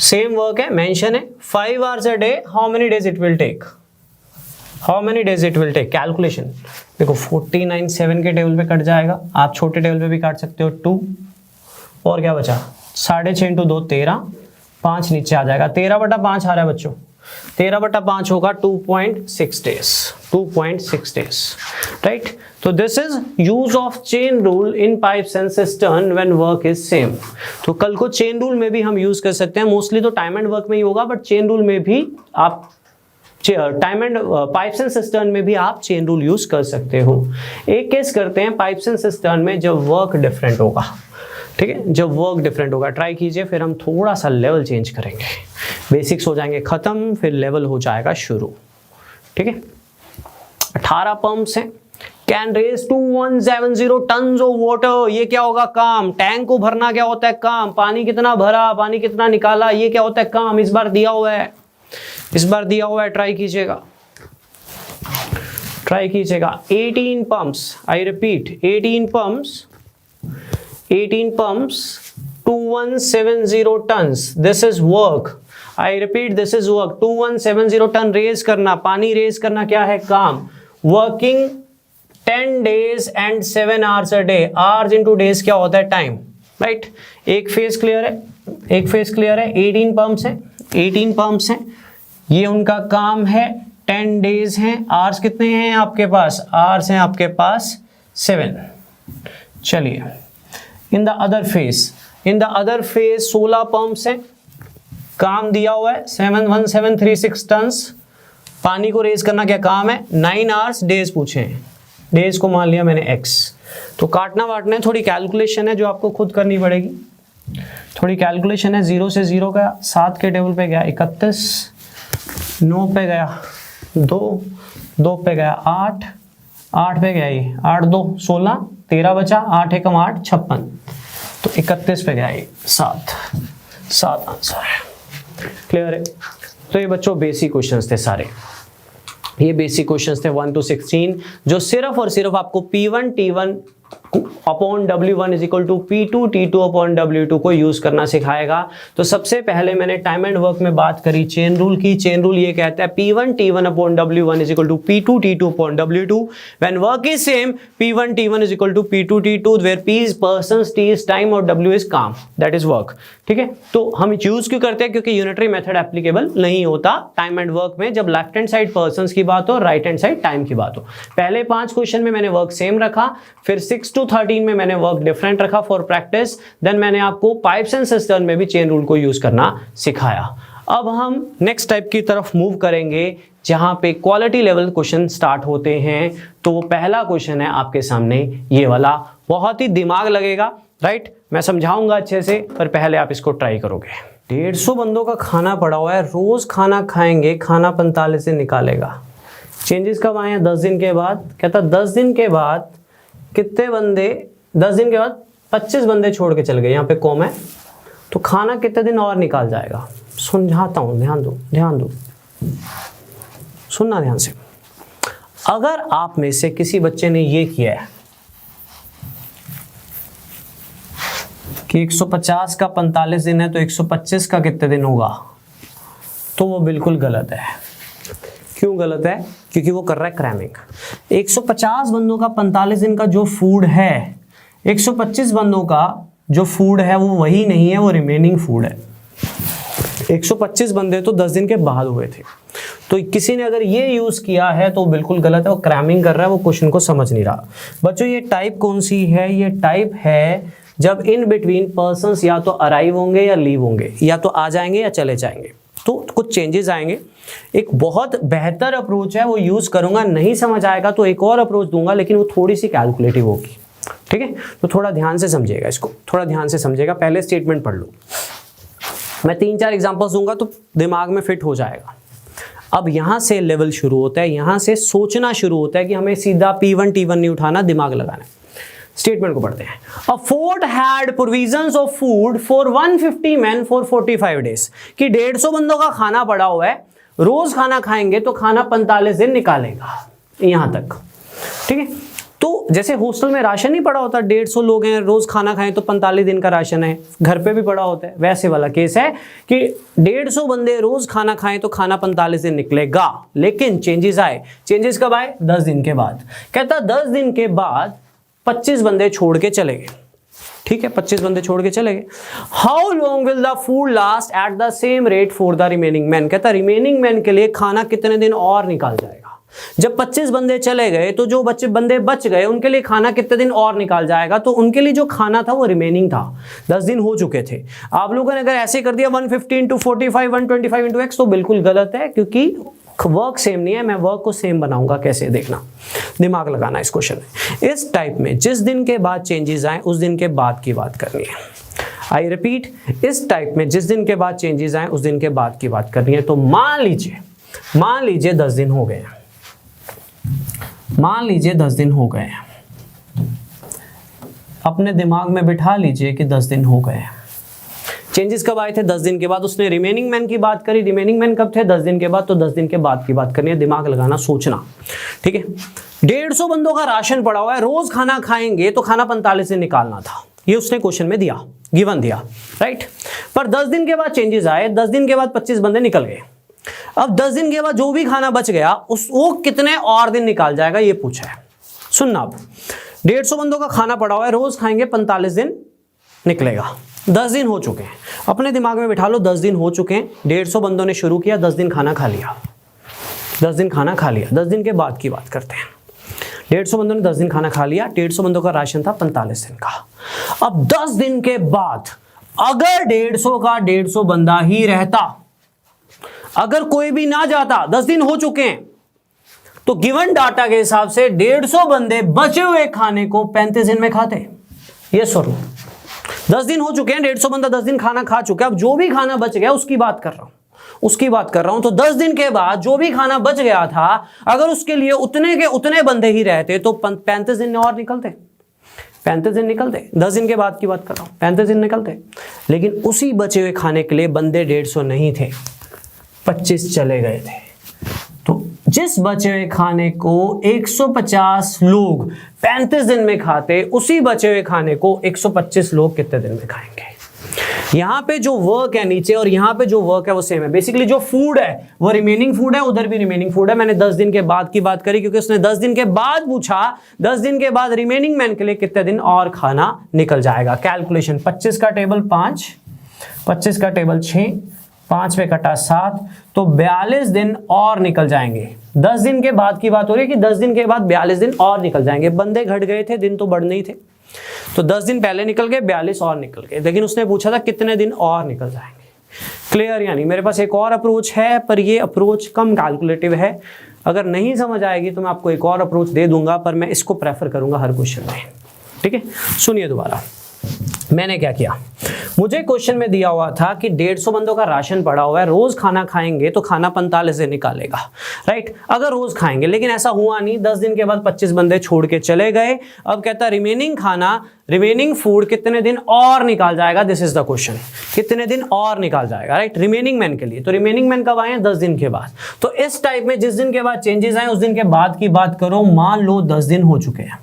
same work है, मेंशन है, 5 hours a day, how many days it will take, how many days it will take, calculation देखो 49 7 के table पे cut जाएगा, आप छोटे टेबल पे भी काट सकते हो, 2 और क्या बचा, 6.5 इंटू 2 13, 5 नीचे आ जाएगा, 13/5 आ रहा है बच्चों, 13/5 होगा 2.6 डेज, 2.6 डेज, राइट। तो this is use of chain rule in pipes and cistern when work is same. तो कल को चेन रूल में भी हम यूज कर सकते हैं, मोस्टली तो टाइम एंड वर्क में ही होगा, बट चेन रूल में भी आप time and pipes and cistern में भी आप चेन रूल यूज कर सकते हो। एक केस करते हैं पाइप्स एंड सिस्टर्न में जब वर्क डिफरेंट होगा, ठीक है, जब वर्क डिफरेंट होगा, ट्राई कीजिए, फिर हम थोड़ा सा लेवल चेंज करेंगे, बेसिक्स हो जाएंगे खत्म, फिर लेवल हो जाएगा शुरू, ठीक है। 18 पंप्स हैं, can raise to 170 tons of water, ये क्या होगा काम, टैंक को भरना क्या होता है काम, पानी कितना भरा, पानी कितना निकाला, ये क्या होता है काम, इस बार दिया हुआ है, इस बार दिया हुआ है, ट्राई कीजिएगा, ट्राई कीजिएगा। 18 pumps, I repeat 18 pumps, 18 pumps, 2170 tons, this is work, I repeat this is work, 2170 ton raise करना, पानी रेज करना क्या है काम, working 10 days and 7 hours a day, hours into days क्या होता है टाइम, राइट। एक फेज क्लियर है, एक फेज क्लियर है, 18 पंप्स हैं, 18 पंप्स हैं, ये उनका काम है, 10 डेज हैं, आवर्स कितने हैं आपके पास, आवर्स हैं आपके पास 7। चलिए इन the other phase, in the other phase 16 pumps हैं, काम दिया हुआ है 71736 टन्स, पानी को रेज करना क्या काम है, 9 आवर्स, डेज पूछे हैं, डेज को मान लिया मैंने x, तो काटना वाटना है, थोड़ी कैलकुलेशन है जो आपको खुद करनी पड़ेगी, थोड़ी कैलकुलेशन है। 0 से 0 गया, 7 के टेबल पे गया 31, 9 पे गया 2, 2 पे गया 8, 8 पे गया ये 8 2 16, 13 बचा, 8 एकम 8 56, तो 31 पे गया ये 7, 7 आंसर है। क्लियर है। तो ये बच्चों बेसिक क्वेश्चंस थे सारे, ये बेसिक क्वेश्चंस थे 1 to 16 जो सिर्फ और सिर्फ आपको P1 T1 upon W1 is equal to P2 T2 upon W2 को यूज करना सिखाएगा। तो सबसे पहले मैंने टाइम एंड वर्क में बात करी चेन रूल की। चेन रूल ये कहता है P1 T1 upon W1 is equal to P2 T2 upon W2 when work is same P1 T1 is equal to P2 T2 where P is persons, T is time और W is काम, that is work. ठीक है, तो हम use क्यों करते हैं, क्योंकि यूनिटरी मेथड एप्लीकेबल नहीं होता टाइम एंड वर्क में जब लेफ्ट हैंड साइड पर्संस की बात हो, राइट हैंड साइड टाइम की बात हो। पहले 5 क्वेश्चन में मैंने वर्क सेम रखा, फिर 6 to 13 में मैंने वर्क डिफरेंट रखा फॉर प्रैक्टिस, देन मैंने आपको पाइप्स एंड सिस्टर्न में भी चेन रूल को यूज करना सिखाया। अब हम नेक्स्ट टाइप की तरफ मूव करेंगे जहां पे क्वालिटी लेवल क्वेश्चन स्टार्ट होते हैं। तो पहला क्वेश्चन है आपके सामने ये वाला, बहुत ही दिमाग लगेगा, राइट। मैं समझाऊंगा अच्छे से, पर पहले आप इसको ट्राई करोगे। 150 बंदों का खाना पड़ा हुआ है, रोज खाना खाएंगे, खाना 45 दिन निकालेगा। चेंजेस कब आए हैं? 10 दिन के बाद। कहता 10 दिन के बाद कितने बंदे 10 दिन के बाद 25 बंदे छोड़ के चल गए, यहाँ पे कॉम है, तो खाना कितने दिन और निकाल जाएगा? समझाता हूँ, ध्यान दो, सुनना ध्यान से। अगर आप में से किसी बच्चे ने ये किया है कि 150 का 45 दिन है तो 125 का कितने दिन होगा, तो वो बिल्कुल गलत है। क्यों गलत है? क्योंकि वो कर रहा है क्रैमिंग। 150 बंदों का 45 दिन का जो फूड है, 125 बंदों का जो फूड है वो वही नहीं है, वो रिमेनिंग फूड है। 125 बंदे तो 10 दिन के बाद हुए थे, तो किसी ने अगर ये यूज किया है तो बिल्कुल गलत है, वो क्रैमिंग कर रहा है, वो क्वेश्चन को समझ नहीं रहा। बच्चों ये टाइप कौन सी है? ये टाइप है जब इन बिटवीन पर्सन्स या तो अराइव होंगे या लीव होंगे, या तो आ जाएंगे या चले जाएंगे, तो कुछ चेंजेस आएंगे। एक बहुत बेहतर अप्रोच है, वो यूज करूंगा, नहीं समझ आएगा तो एक और अप्रोच दूंगा, लेकिन वो थोड़ी सी कैलकुलेटिव होगी। ठीक है, तो थोड़ा ध्यान से समझिएगा इसको, थोड़ा ध्यान से समझिएगा। पहले स्टेटमेंट पढ़ लो, मैं 3-4 एग्जांपल्स दूंगा तो दिमाग में फिट हो जाएगा। अब यहां से लेवल शुरू होता है, यहां से सोचना शुरू होता है कि हमें सीधा P1 T1 नहीं उठाना, दिमाग लगाना है। स्टेटमेंट को पढ़ते हैं। अ fort had provisions of food for 150 men for 45 days, कि 150 बंदों का खाना पड़ा हुआ है, रोज खाना खाएंगे तो खाना 45 दिन निकालेगा, यहां तक। ठीक है, तो जैसे हॉस्टल में राशन नहीं पड़ा होता, 150 लोग हैं, रोज खाना खाएं तो 45 दिन का राशन है, घर पे भी पड़ा होता है, वैसे वाला केस है कि 150 बंदे रोज खाना खाएं तो खाना 45 दिन निकलेगा। लेकिन चेंजेस आए। चेंजेस कब आए? 10 दिन के बाद। कहता 10 दिन के बाद 25 बंदे छोड़ के चले गए। ठीक है, 25 बंदे छोड़ के चले गए। How long will the food last at the same rate for the remaining man? कहता रिमेनिंग मैन के लिए खाना कितने दिन और निकाल जाएगा? जब 25 बंदे चले गए तो जो बंदे बच गए उनके लिए खाना कितने दिन और निकाल जाएगा? तो उनके लिए जो खाना था वो रिमेनिंग था, 10 दिन हो चुके थे। आप लोगों ने अगर ऐसे कर दिया 150 into 45 125 into x तो बिल्कुल गलत है, क्योंकि वर्क सेम नहीं है। मैं वर्क को सेम बनाऊंगा, कैसे देखना, दिमाग लगाना इस क्वेश्चन में। इस टाइप में जिस दिन के बाद चेंजेस आए उस दिन के बाद की बात करनी है। आई रिपीट, इस टाइप में जिस दिन के बाद चेंजेस आए उस दिन के बाद की बात करनी है। तो मान लीजिए 10 दिन हो गए, मान लीजिए 10 दिन हो गए, अपने दिमाग में बिठा लीजिए कि 10 दिन हो गए। चेंजेस कब आए थे? 10 दिन के बाद। उसने रिमेनिंग मैन की बात करी, रिमेनिंग मैन कब थे? 10 दिन के बाद। तो 10 दिन के बाद की बात करनी है, दिमाग लगाना, सोचना। ठीक है, 150 बंदों का राशन पड़ा हुआ है, रोज खाना खाएंगे तो खाना 45 दिन निकालना था, ये उसने क्वेश्चन में दिया, गिवन दिया, राइट। पर 10 दिन के बाद चेंजेस आए, 10 दिन के बाद 25 बंदे निकल गए। अब 10 दिन के बाद जो भी खाना बच गया वो कितने और दिन निकाल जाएगा, ये पूछा है। सुनना, अब 150 बंदों का खाना पड़ा हुआ है, रोज खाएंगे 45 दिन निकलेगा। 10 दिन हो चुके हैं, अपने दिमाग में बिठा लो 10 दिन हो चुके हैं। 150 बंदों ने शुरू किया, 10 दिन खाना खा लिया, 10 दिन खाना खा लिया। 10 दिन के बाद की बात करते हैं। 150 बंदों ने 10 दिन खाना खा लिया, 150 बंदों का राशन था 45 दिन का। अब 10 दिन के बाद अगर 150 का 150 बंदा ही रहता, अगर कोई भी ना जाता, 10 दिन हो चुके हैं, तो गिवन डाटा के हिसाब से 150 बंदे बचे हुए खाने को 35 दिन में खाते। यस और नो? 10 दिन हो चुके हैं, 150 बंदा 10 दिन खाना खा चुके हैं। अब जो भी खाना बच गया उसकी बात कर रहा हूं, तो 10 दिन के बाद जो भी खाना बच गया था, अगर उसके लिए उतने के उतने बंदे ही रहते तो 35 दिन और निकलते, 35 दिन निकलते। 10 दिन के बाद की बात कर रहा हूं, 35 दिन निकलते। लेकिन उसी बचे हुए खाने के लिए बंदे 150 नहीं थे, 25 चले गए थे। तो जिस बचे हुए खाने को 150 लोग 35 दिन में खाते, उसी बचे हुए खाने को 125 लोग कितने दिन में खाएंगे? यहां पे जो वर्क है नीचे और यहां पे जो वर्क है वो सेम है। बेसिकली जो फूड है वो रिमेनिंग फूड है, उधर भी रिमेनिंग फूड है। मैंने 10 दिन के बाद की बात करी क्योंकि उसने 10 दिन के बाद पूछा, 10 दिन के बाद रिमेनिंग मैन के लिए कितने दिन और खाना निकल जाएगा। कैलकुलेशन, 25 का टेबल 5, 25 का टेबल 6, 5 पे कटा 7, तो 42 दिन और निकल जाएंगे। 10 दिन के बाद की बात हो रही है कि 10 दिन के बाद 42 दिन और निकल जाएंगे। बंदे घट गए थे, दिन तो बढ़ नहीं थे, तो 10 दिन पहले निकल गए, 42 और निकल गए। लेकिन उसने पूछा था कितने दिन और निकल जाएंगे। क्लियर? यानी मेरे पास एक और अप्रोच है, पर ये अप्रोच कम कैलकुलेटिव है। अगर नहीं समझ आएगी तो मैं आपको एक और अप्रोच दे दूंगा, पर मैं इसको प्रेफर करूंगा हर क्वेश्चन में। ठीक है, सुनिए दोबारा। मैंने क्या किया, मुझे क्वेश्चन में दिया हुआ था कि 150 बंदों का राशन पड़ा हुआ है, रोज खाना खाएंगे तो खाना 45 दिन निकालेगा, राइट। अगर रोज खाएंगे, लेकिन ऐसा हुआ नहीं, 10 दिन के बाद 25 बंदे छोड़ के चले गए। अब कहता है रिमेनिंग खाना, रिमेनिंग फूड कितने दिन और निकाल जाएगा, दिस इज द क्वेश्चन, कितने दिन और निकाल जाएगा, राइट, रिमेनिंग मैन के लिए। तो रिमेनिंग मैन कब आए, 10 दिन के बाद। तो इस टाइप में जिस दिन के बाद चेंजेस आए उस दिन के बाद की बात करो, मान लो 10 दिन हो चुके हैं,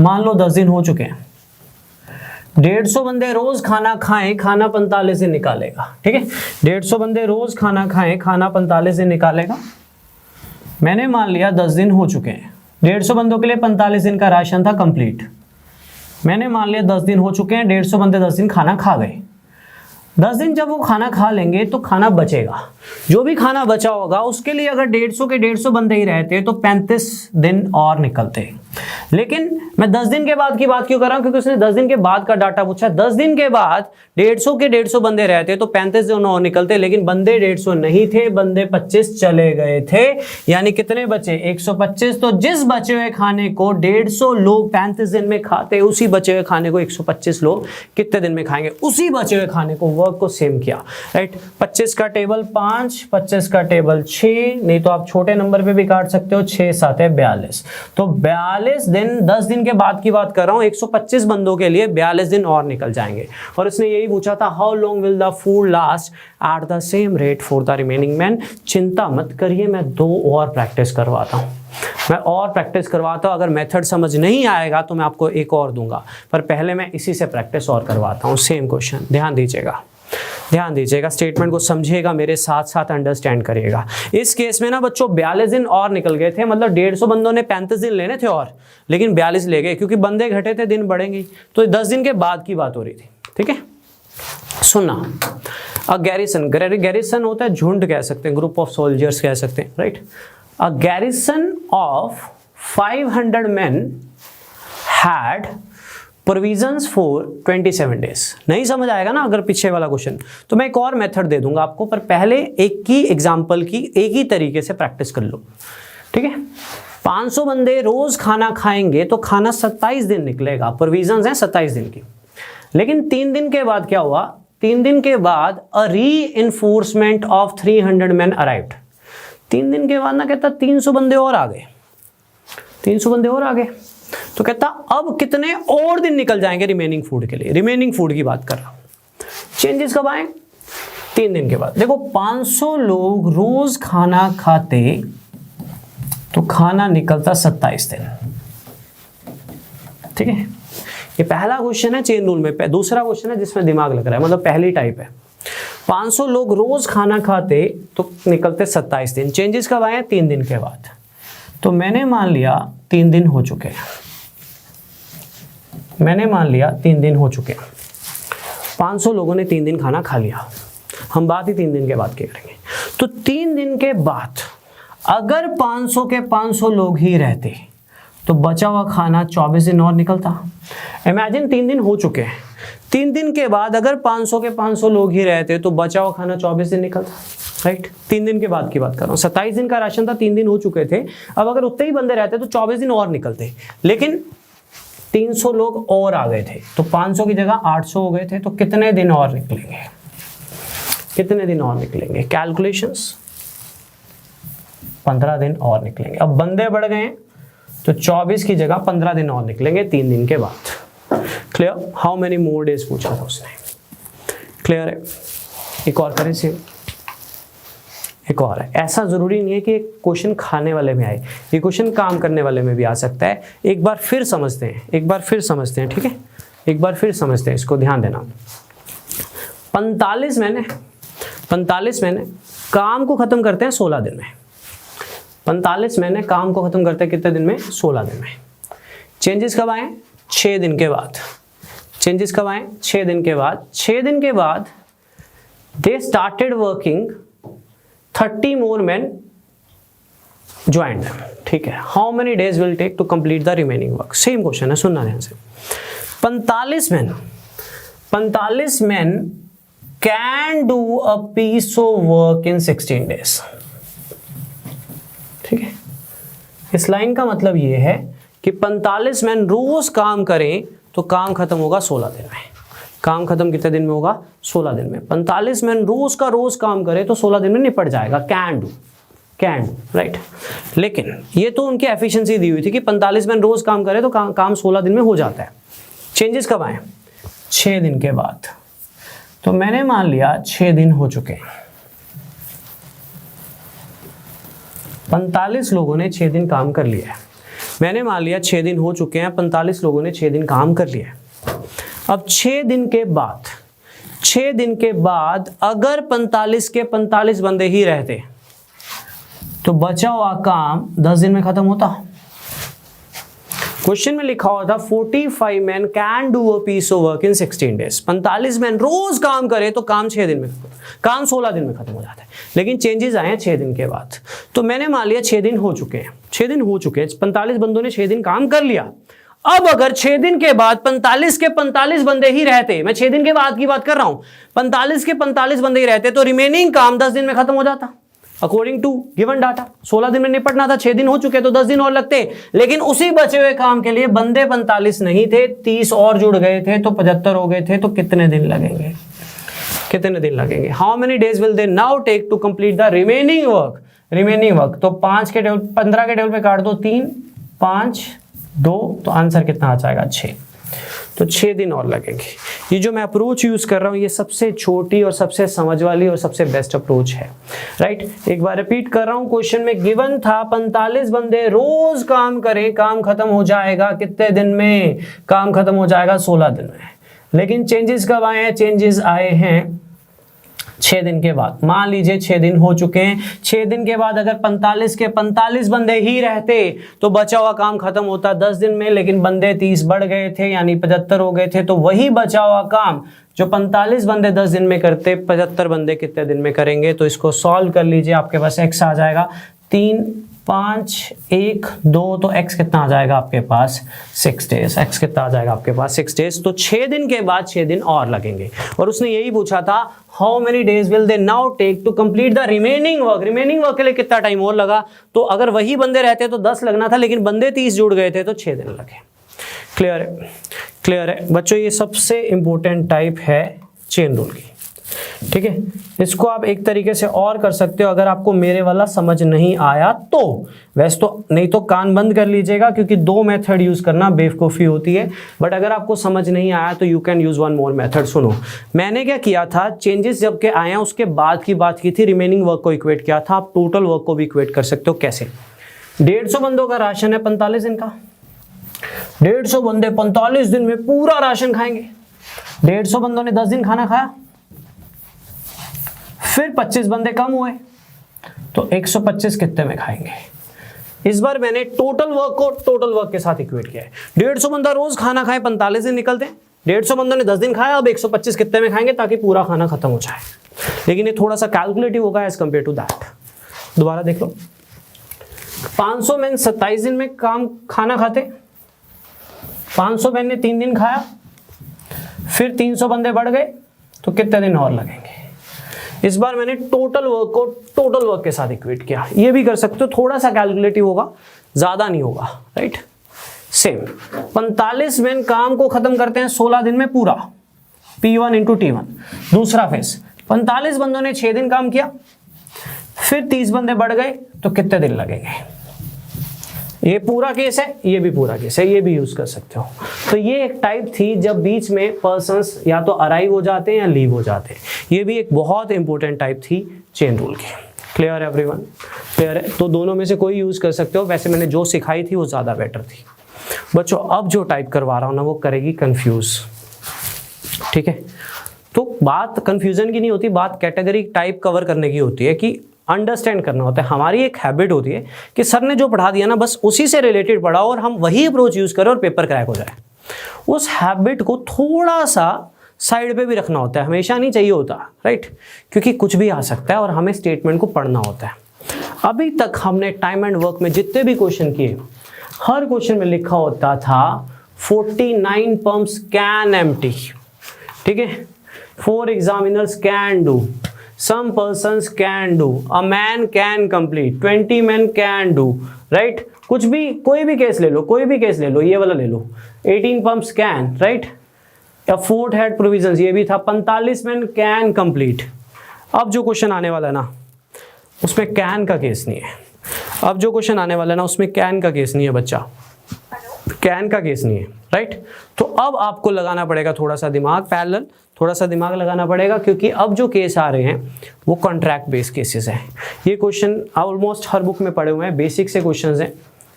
मान लो 10 दिन हो चुके हैं, 150 बंदे रोज खाना खाएं, खाना 45 दिन निकालेगा, ठीक है। 150 बंदे रोज खाना खाएं, खाना 45 दिन निकालेगा। मैंने मान लिया 10 दिन हो चुके हैं, 150 बंदों के लिए 45 दिन का राशन था कंप्लीट। मैंने मान लिया 10 दिन हो चुके हैं, 150 बंदे 10 दिन खाना खा गए। 10 दिन जब वो खाना खा लेंगे तो खाना बचेगा, जो भी खाना बचा होगा उसके लिए अगर 150 के 150 बंदे ही रहते तो 35 दिन और निकलते। लेकिन मैं 10 दिन के बाद की बात क्यों कर रहा हूं, क्योंकि उसने 10 दिन के बाद का डाटा पूछा। 10 दिन के बाद 150 के 150 बंदे रहते तो 35 दिन और निकलते, लेकिन बंदे 150 नहीं थे, बंदे 25 चले गए थे, यानी कितने बचे, 125। तो जिस बचे हुए खाने को 150 लोग 35 दिन में खाते, उसी बचे हुए खाने को 125 लोग कितने दिन में खाएंगे, उसी बचे हुए खाने को, वर्क को सेम किया, राइट। 25 का टेबल 5, 25 का टेबल 6, नहीं तो आप छोटे नंबर पे भी काट सकते हो, 6 7 है 42। तो 42 दिन, 10 दिन के बाद की बात कर रहा हूं, 125 बंदों के लिए 42 दिन और निकल जाएंगे। और इसने यही पूछा था, how long will the food last at the same rate for the remaining man. चिंता मत करिए, मैं 2 और प्रैक्टिस करवाता हूं, मैं और प्रैक्टिस करवाता हूं। अगर मेथड समझ नहीं आएगा तो मैं आपको एक और दूंगा, पर पहले मैं इसी से प्रैक्टिस और करवाता हूं। सेम क्वेश्चन, ध्यान दीजिएगा, ध्यान दीजिएगा, स्टेटमेंट को समझिएगा, मेरे साथ साथ अंडरस्टैंड करिएगा। इस केस में ना बच्चों 42 दिन और निकल गए थे, मतलब 150 बंदों ने 35 दिन लेने थे और, लेकिन 42 ले गए, क्योंकि बंदे घटे थे, दिन बढ़ेंगे। तो 10 दिन के बाद की बात हो रही थी, ठीक है। सुनना, अ गैरिसन, गैरिसन होता है झुंड कह सकते हैं, ग्रुप ऑफ सोल्जर्स कह सकते हैं, right. A garrison of 500 men had provisions for 27 days. नहीं समझ आएगा ना अगर पीछे वाला क्वेश्चन, तो मैं एक और मेथड दे दूंगा आपको, पर पहले एक ही एग्जांपल की एक ही तरीके से प्रैक्टिस कर लो, ठीक है। 500 बंदे रोज खाना खाएंगे तो खाना 27 दिन निकलेगा, प्रोविजंस हैं 27 दिन की। लेकिन 3 दिन के बाद क्या हुआ, 3 दिन के बाद अ री-इन्फोर्समेंट ऑफ 300 men अराइव्ड। 3 दिन के बाद ना कहता 300 बंदे और आ गए, 300 बंदे और आ गए। तो कहता अब कितने और दिन निकल जाएंगे रिमेनिंग फूड के लिए, रिमेनिंग फूड की बात कर रहा हूं। चेंजेस कब आए, 3 दिन के बाद। देखो 500 लोग रोज खाना खाते तो खाना निकलता 27 दिन, ठीक है। ये पहला क्वेश्चन है चेन रूल में। दूसरा क्वेश्चन है जिसमें दिमाग लग रहा है, मतलब पहली टाइप है। 500 लोग रोज खाना खाते तो निकलते 27 दिन। चेंजेस कब आए, 3 दिन के बाद। तो मैंने मान लिया 3 दिन हो चुके हैं, मैंने मान लिया 3 दिन हो चुके हैं। 500 लोगों ने 3 दिन खाना खा लिया, हम बात ही 3 दिन के बाद की करेंगे। तो 3 दिन के बाद अगर 500 के 500 लोग ही रहते तो बचा हुआ खाना 24 दिन और निकलता। इमेजिन 3 दिन हो चुके हैं, 3 दिन के बाद अगर 500 के 500 लोग ही रहते तो बचा हुआ खाना 24 दिन निकलता, राइट। 3 दिन के बाद की बात कर रहा हूँ, 27 दिन का राशन था, 3 दिन हो चुके थे। अब अगर उतने ही बंदे रहते तो 24 दिन और निकलते, लेकिन 300 लोग और आ गए थे, तो 500 की जगह 800 हो गए थे। तो कितने दिन और निकलेंगे, कितने दिन और निकलेंगे, कैलकुलेशंस, 15 दिन और निकलेंगे। अब बंदे बढ़ गए तो 24 की जगह 15 दिन और निकलेंगे 3 दिन के बाद। Clear, how many more days पूछा था उसने, क्लियर है। एक और करें सेम, एक और है। ऐसा जरूरी नहीं है कि क्वेश्चन खाने वाले में आए, ये क्वेश्चन काम करने वाले में भी आ सकता है। एक बार फिर समझते हैं, एक बार फिर समझते हैं, ठीक है, एक बार फिर समझते हैं, इसको ध्यान देना। 45 महीने काम को खत्म करते हैं 16 दिन में। 45 महीने काम को खत्म करते हैं कितने दिन में, 16 दिन में। चेंजेस कब आए, 6 दिन के बाद। चेंजेस कब आए, 6 दिन के बाद। 6 दिन के बाद they started working, 30 more men joined them, ठीक है। How many days will take to complete the remaining work. Same question है, सुनना ध्यान से। 45 men can do a piece of work in 16 days, ठीक है। इस लाइन का मतलब ये है कि 45 men रोज काम करें तो काम खत्म होगा 16 दिन में। काम खत्म कितने दिन में होगा? 16 दिन में। 45 मैन रोज का रोज काम करे तो 16 दिन में निपट जाएगा। Can do right. लेकिन ये तो उनकी एफिशिएंसी दी हुई थी कि 45 मैन रोज काम करे तो काम 16 दिन में हो जाता है। चेंजेस कब आए? 6 दिन के बाद। तो मैंने मान लिया 6 दिन हो चुके हैं, 45 लोगों ने 6 दिन काम कर लिया है। मैंने मान लिया 6 दिन हो चुके हैं, 45 लोगों ने 6 दिन काम कर लिया है। अब 6 दिन के बाद अगर 45 के 45 बंदे ही रहते तो बचा हुआ काम 10 दिन में खत्म होता। क्वेश्चन में लिखा हुआ था 45 man can do a piece of work in 16 days. 45 man रोज काम करे तो काम 6 दिन में, काम 16 दिन में खत्म हो जाता है। लेकिन चेंजेस आए हैं 6 दिन के बाद। तो मैंने मान लिया 6 दिन हो चुके हैं, 45 बंदों ने 6 दिन काम कर लिया। अब अगर 6 दिन के बाद 45 के 45 बंदे ही रहते, मैं 6 दिन के बाद की बात कर रहा हूं, 45 के 45 बंदे ही रहते तो रिमेनिंग काम 10 दिन में खत्म हो जाता। अकॉर्डिंग टू गिवन डाटा 16 दिन में निपटना था, 6 दिन हो चुके तो 10 दिन और लगते। लेकिन उसी बचे हुए काम के लिए बंदे 45 नहीं थे, 30 और जुड़ गए थे तो 75 हो गए थे। तो कितने दिन लगेंगे? How many days will they now take to complete the remaining work? तो 5 के टेबल 15 के टेबल पे काट दो, 3 5 2, तो आंसर कितना आ जाएगा? 6। तो 6 दिन और लगेंगे। ये जो मैं अप्रोच यूज कर रहा हूं ये सबसे छोटी और सबसे समझ वाली और सबसे बेस्ट अप्रोच है, राइट। एक बार रिपीट कर रहा हूं, क्वेश्चन में गिवन था 45 बंदे रोज काम करें, काम खत्म हो जाएगा कितने दिन में? काम खत्म हो जाएगा 16 दिन में। लेकिन चेंजेस कब आए हैं? चेंजेस आए हैं 6 दिन के बाद। मान लीजिए 6 दिन हो चुके हैं, 6 दिन के बाद अगर 45 के 45 बंदे ही रहते तो बचा हुआ काम खत्म होता 10 दिन में। लेकिन बंदे 30 बढ़ गए थे यानी 75 हो गए थे, तो वही बचा हुआ काम जो 45 बंदे 10 दिन में करते 75 बंदे कितने दिन में करेंगे? तो इसको सॉल्व कर लीजिए, आपके पास x आ जाएगा 3 5 1 2, तो x कितना आ जाएगा आपके पास? 6 डेज। x कितना आ जाएगा आपके पास? 6 डेज। तो 6 दिन के बाद 6 दिन और लगेंगे। और उसने यही पूछा था how many days will they now take to complete the remaining work के लिए कितना टाइम और लगा? तो अगर वही बंदे रहते तो 10 लगना था, लेकिन बंदे 30 जुड़ गए थे तो 6 दिन लगे। क्लियर है बच्चों? ये सबसे इंपॉर्टेंट टाइप है चेन रूल की, ठीक है। इसको आप एक तरीके से और कर सकते हो अगर आपको मेरे वाला समझ नहीं आया तो। वैसे तो नहीं तो कान बंद कर लीजिएगा, क्योंकि 2 मेथड यूज करना बेवकूफ़ी होती है। बट अगर आपको समझ नहीं आया तो you can use 1 more method. सुनो, मैंने क्या किया था, चेंजेस जब के आए हैं उसके बाद की बात की थी, रिमेनिंग वर्क को इक्वेट किया था। आप टोटल वर्क को भी इक्वेट कर सकते हो। कैसे? 150 बंदों का राशन है 45 दिन का, 150 बंदे 45 दिन में पूरा राशन खाएंगे। 150 बंदों ने 10 दिन खाना खाया, फिर 25 बंदे कम हुए तो 125 कितने में खाएंगे? इस बार मैंने टोटल वर्क को टोटल वर्क के साथ इक्वेट किया है। 150 बंदा रोज खाना खाए, 45 दिन निकलते हैं। 150 बंदों ने 10 दिन खाया, अब 125 कितने में खाएंगे ताकि पूरा खाना खत्म हो जाए। लेकिन ये थोड़ा सा कैलकुलेटिव होगा एज कंपेयर टू दैट। दोबारा देख लो, 500 मैन 27 दिन में खाना खाते, 500 मैन ने 3 दिन खाया, फिर 300 बंदे बढ़ गए तो कितने दिन और लगेंगे? इस बार मैंने टोटल वर्क को टोटल वर्क के साथ इक्वेट किया। ये भी कर सकते हो, थोड़ा सा कैलकुलेटिव होगा, ज्यादा नहीं होगा, राइट। सेम 45 मैन काम को खत्म करते हैं 16 दिन में पूरा, P1 × T1। दूसरा फेस, 45 बंदों ने 6 दिन काम किया, फिर 30 बंदे बढ़ गए तो कितने दिन लगेंगे? ये पूरा केस है, ये भी पूरा केस है, ये भी यूज कर सकते हो। तो ये एक टाइप थी जब बीच में पर्सन्स या तो अराइव हो जाते हैं या लीव हो जाते हैं। ये भी एक बहुत इंपॉर्टेंट टाइप थी चेन रूल की। क्लियर है एवरीवन? क्लियर है? तो दोनों में से कोई यूज कर सकते हो। वैसे मैंने जो सिखाई थी वो ज्यादा बेटर थी। बच्चों अब जो टाइप करवा रहा हूं ना वो करेगी कंफ्यूज, ठीक है। तो बात कंफ्यूजन की नहीं होती, बात कैटेगरी टाइप कवर करने की होती है कि अंडरस्टैंड करना होता है। हमारी एक हैबिट होती है कि सर ने जो पढ़ा दिया ना बस उसी से रिलेटेड पढ़ाओ और हम वही अप्रोच यूज करें और पेपर क्रैक हो जाए। उस हैबिट को थोड़ा सा साइड पे भी रखना होता है, हमेशा नहीं चाहिए होता, राइट। क्योंकि कुछ भी आ सकता है और हमें स्टेटमेंट को पढ़ना होता है। अभी तक हमने टाइम एंड वर्क में जितने भी क्वेश्चन किए, हर क्वेश्चन में लिखा होता था 49 पम्प्स कैन एम्प्टी, ठीक है। 4 examiners can do, some persons can do, a man can complete, 20 men can do, right? कुछ भी, कोई भी केस ले लो, कोई भी केस ले लो, ये वाला ले लो, 18 pumps can, right? A fort had provisions, ये भी था, 45 men can complete। अब जो क्वेश्चन आने वाला है ना उसमें कैन का केस नहीं है, अब जो क्वेश्चन आने वाला है ना उसमें कैन का केस नहीं है बच्चा, कैन का केस नहीं है, राइट? तो अब आपको लगाना पड़ेगा थोड़ा सा दिमाग, पैरेलल थोड़ा सा दिमाग लगाना पड़ेगा, क्योंकि अब जो केस आ रहे हैं वो कॉन्ट्रैक्ट बेस्ड केसेस हैं। ये क्वेश्चन ऑलमोस्ट हर बुक में पढ़े हुए हैं, बेसिक से क्वेश्चंस हैं,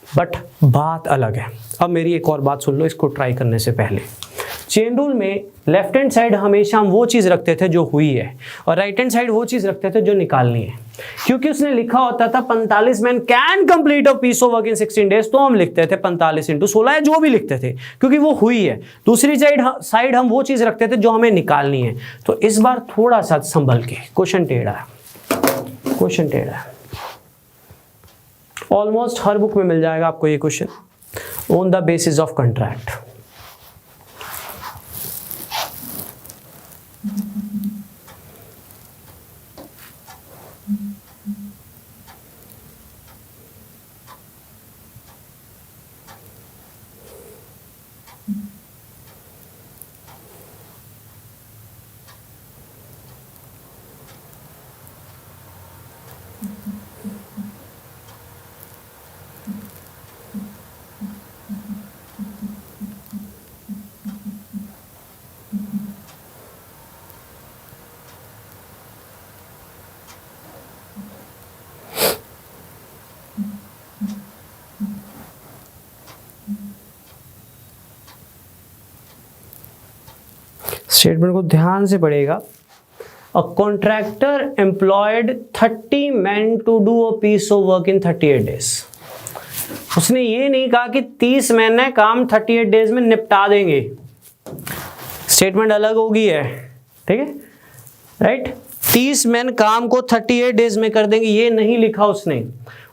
बट बात अलग है। अब मेरी एक और बात सुन लो इसको ट्राई करने से पहले। चेन रूल में लेफ्ट हैंड साइड हमेशा हम वो चीज़ रखते थे जो हुई है, और राइट हैंड साइड वो चीज़ रखते थे जो निकालनी है। क्योंकि उसने लिखा होता था 45 man can complete a piece of work in 16 days, तो हम लिखते थे 45 × 16 या जो भी लिखते थे, क्योंकि वो हुई है। दूसरी साइड हम वो चीज़ रखते थे जो हमें निकालनी है। तो इस बार थोड़ा सा संभल के, क्वेश्चन टेढ़ा है, क्वेश्चन टेढ़ा है, ऑलमोस्ट हर बुक में मिल जाएगा आपको ये question, on the basis of contract. Statement को ध्यान से पढ़ेगा। A contractor employed 30 man to do a piece of work in 38 days. उसने ये नहीं कहा कि 30 मैन है, काम 38 डेज में निपटा देंगे, स्टेटमेंट अलग होगी है, ठीक है, राइट? 30 मैन काम को 38 डेज में कर देंगे, ये नहीं लिखा उसने।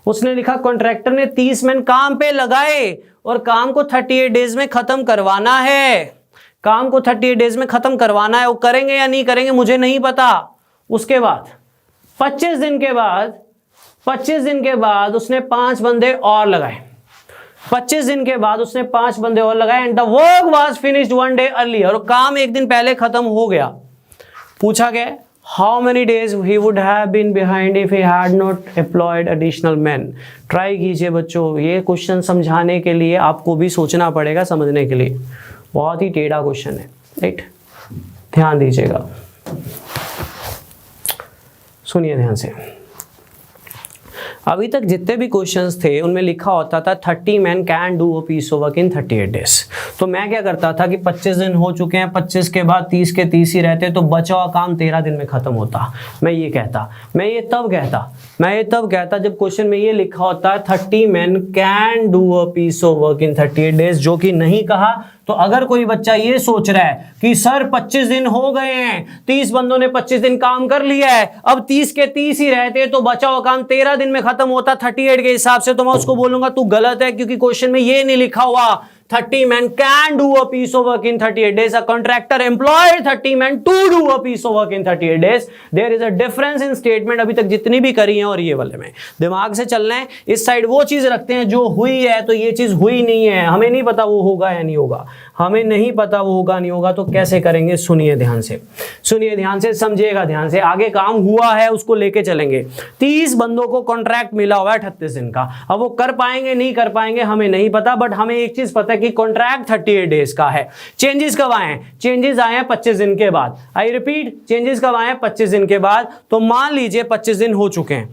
उसने लिखा कॉन्ट्रैक्टर ने 30 मैन काम पे लगाए और काम को 38 डेज में खत्म करवाना है, काम को 38 डेज में खत्म करवाना है। वो करेंगे या नहीं करेंगे मुझे नहीं पता। उसके बाद 25 दिन के बाद उसने 5 बंदे और लगाए, 25 दिन के बाद उसने 5 बंदे और लगाए, and the work was finished 1 day earlier, और काम एक दिन पहले खत्म हो गया। पूछा गया how many days he would have been behind if he had not employed additional man. Try कीजिए बच्चों, ये क्वेश्चन समझाने के लिए आपको भी सोचना पड़ेगा, समझने के लिए बहुत ही टेढ़ा क्वेश्चन है, राइट? ध्यान दीजिएगा, सुनिए ध्यान से। अभी तक जितने भी क्वेश्चंस थे उनमें लिखा होता था 30 man can do a piece of work in 38 days. तो मैं क्या करता था कि 25 दिन हो चुके हैं, 25 के बाद 30 के 30 ही रहते, तो बचा हुआ काम 13 दिन में खत्म होता। मैं ये तब कहता जब क्वेश्चन में ये लिखा होता है 30 man can do a piece of work in 38 days, जो कि नहीं कहा। तो अगर कोई बच्चा ये सोच रहा है कि सर 25 दिन हो गए हैं, 30 बंदों ने 25 दिन काम कर लिया है, अब 30 के 30 ही रहते तो बचा हुआ काम 13 दिन में खत्म होता 38 के हिसाब से, तो मैं उसको बोलूंगा तू गलत है, क्योंकि क्वेश्चन में ये नहीं लिखा हुआ 30 men can do a piece of work in 38 days. A contractor employed 30 men to do a piece of work in 38 days. There is a difference in statement। अभी तक जितनी भी करी हैं और ये वाले में दिमाग से चलना है। इस साइड वो चीज रखते हैं जो हुई है, तो ये चीज हुई नहीं है, हमें नहीं पता वो होगा या नहीं होगा, हमें नहीं पता वो होगा नहीं होगा, तो कैसे करेंगे? सुनिए ध्यान से, समझिएगा ध्यान से। आगे काम हुआ है उसको लेके चलेंगे। 30 बंदों को कॉन्ट्रैक्ट मिला हुआ है 38 दिन का। अब वो कर पाएंगे नहीं कर पाएंगे हमें नहीं पता, बट हमें एक चीज पता है कि कॉन्ट्रैक्ट 38 डेज का है। चेंजेस कब आए हैं? चेंजेस आए हैं 25 दिन के बाद। आई रिपीट, चेंजेस कब आए हैं? 25 दिन के बाद। तो मान लीजिए 25 दिन हो चुके हैं,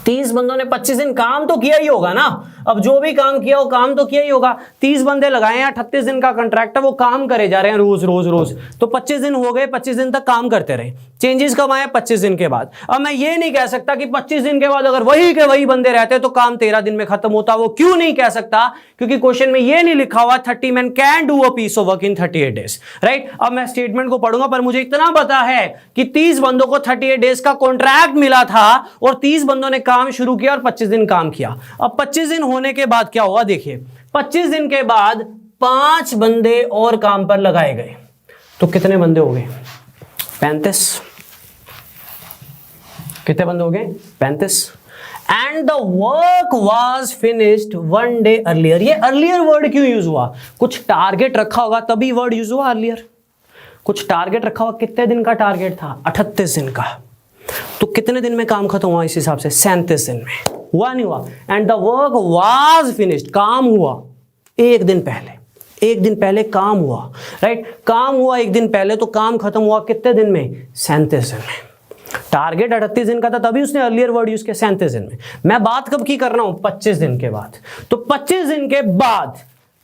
30 बंदों ने 25 दिन काम तो किया ही होगा ना। अब जो भी काम किया वो काम तो किया ही होगा। 30 बंदे लगाए हैं, 38 दिन का कॉन्ट्रैक्ट है, वो काम करे जा रहे हैं रोज रोज रोज। तो 25 दिन हो गए, 25 दिन तक काम करते रहे। चेंजेस कब आए? 25 दिन के बाद। अब मैं ये नहीं कह सकता कि 25 दिन के बाद अगर वही के वही बंदे रहते तो काम 13 दिन में खत्म होता। वो क्यों नहीं कह सकता? क्योंकि क्वेश्चन में ये नहीं लिखा हुआ 30 men can do a piece of work in 38 days, right? अब मैं स्टेटमेंट को पढ़ूंगा, पर मुझे इतना पता है कि 30 बंदों को 38 डेज का कॉन्ट्रैक्ट मिला था और 30 बंदों ने काम शुरू किया और 25 दिन काम किया। अब 25 दिन होने के बाद क्या हुआ? देखिए, 25 दिन के बाद 5 बंदे और काम पर लगाए गए। तो कितने बंदे हो गए? 35। कितने बंदे हो गए? 35। And the work was finished 1 day earlier. ये अर्लियर वर्ड क्यों यूज हुआ? कुछ टारगेट रखा होगा तभी वर्ड यूज हुआ अर्लियर। कुछ टारगेट रखा हुआ, कितने दिन का टारगेट था? 38 दिन का। तो कितने दिन में काम खत्म हुआ इस हिसाब से? 37 दिन में। हुआ नहीं हुआ? And the work was finished, काम हुआ एक दिन पहले। एक दिन पहले काम हुआ, राइट? काम हुआ एक दिन पहले, तो काम खत्म हुआ कितने दिन में? 37 दिन में। टारगेट 38 दिन का था तभी उसने अर्लियर वर्ड यूज किया 37 दिन में। मैं बात कब की कर रहा हूं? 25 दिन के बाद। तो 25 दिन के बाद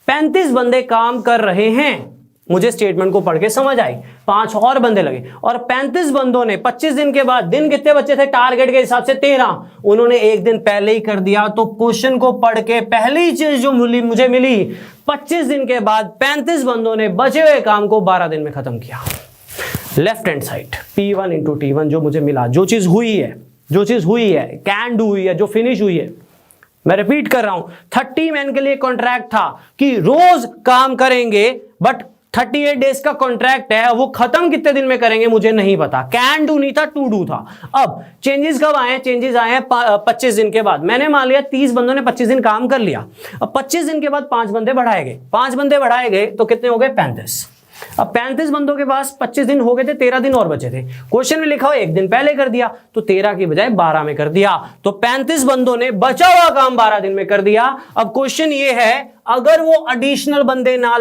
35 बंदे काम कर रहे हैं। मुझे स्टेटमेंट को पढ़ के समझ आई। 5 और बंदे लगे और 35 बंदों ने 25 दिन के बाद, दिन कितने बचे थे टारगेट के हिसाब से? 13। उन्होंने एक दिन पहले ही कर दिया। तो क्वेश्चन को पढ़ के पहली चीज जो मुझे मिली, 25 दिन के बाद 35 बंदों ने बचे हुए काम को 12 दिन में खत्म किया। Left hand side P1 into T1 जो मुझे मिला, जो चीज हुई है, कैन डू हुई है, जो फिनिश हुई है। मैं रिपीट कर रहा हूं, 30 मैन के लिए कॉन्ट्रैक्ट था कि रोज काम करेंगे, बट 38 डेज का कॉन्ट्रैक्ट है। वो खत्म कितने दिन में करेंगे मुझे नहीं पता। कैन डू नहीं था, टू डू था। अब चेंजेस कब आए? चेंजेस आए 25 दिन के बाद। मैंने मान लिया 30 बंदों ने 25 दिन काम कर लिया। अब 25 दिन के बाद 5 बंदे बढ़ाए गए। 5 बंदे बढ़ाए गए तो कितने हो गए? 35। अब 35 बंदों के पास 25 दिन हो गए थे, 13 दिन और बचे थे। क्वेश्चन में लिखा हो एक दिन पहले कर दिया, तो 13 की बजाय 12 में कर दिया। तो 35 बंदों ने बचा हुआ काम 12 दिन में कर दिया। अब क्वेश्चन ये है, अगर वो एडिशनल बंदे ना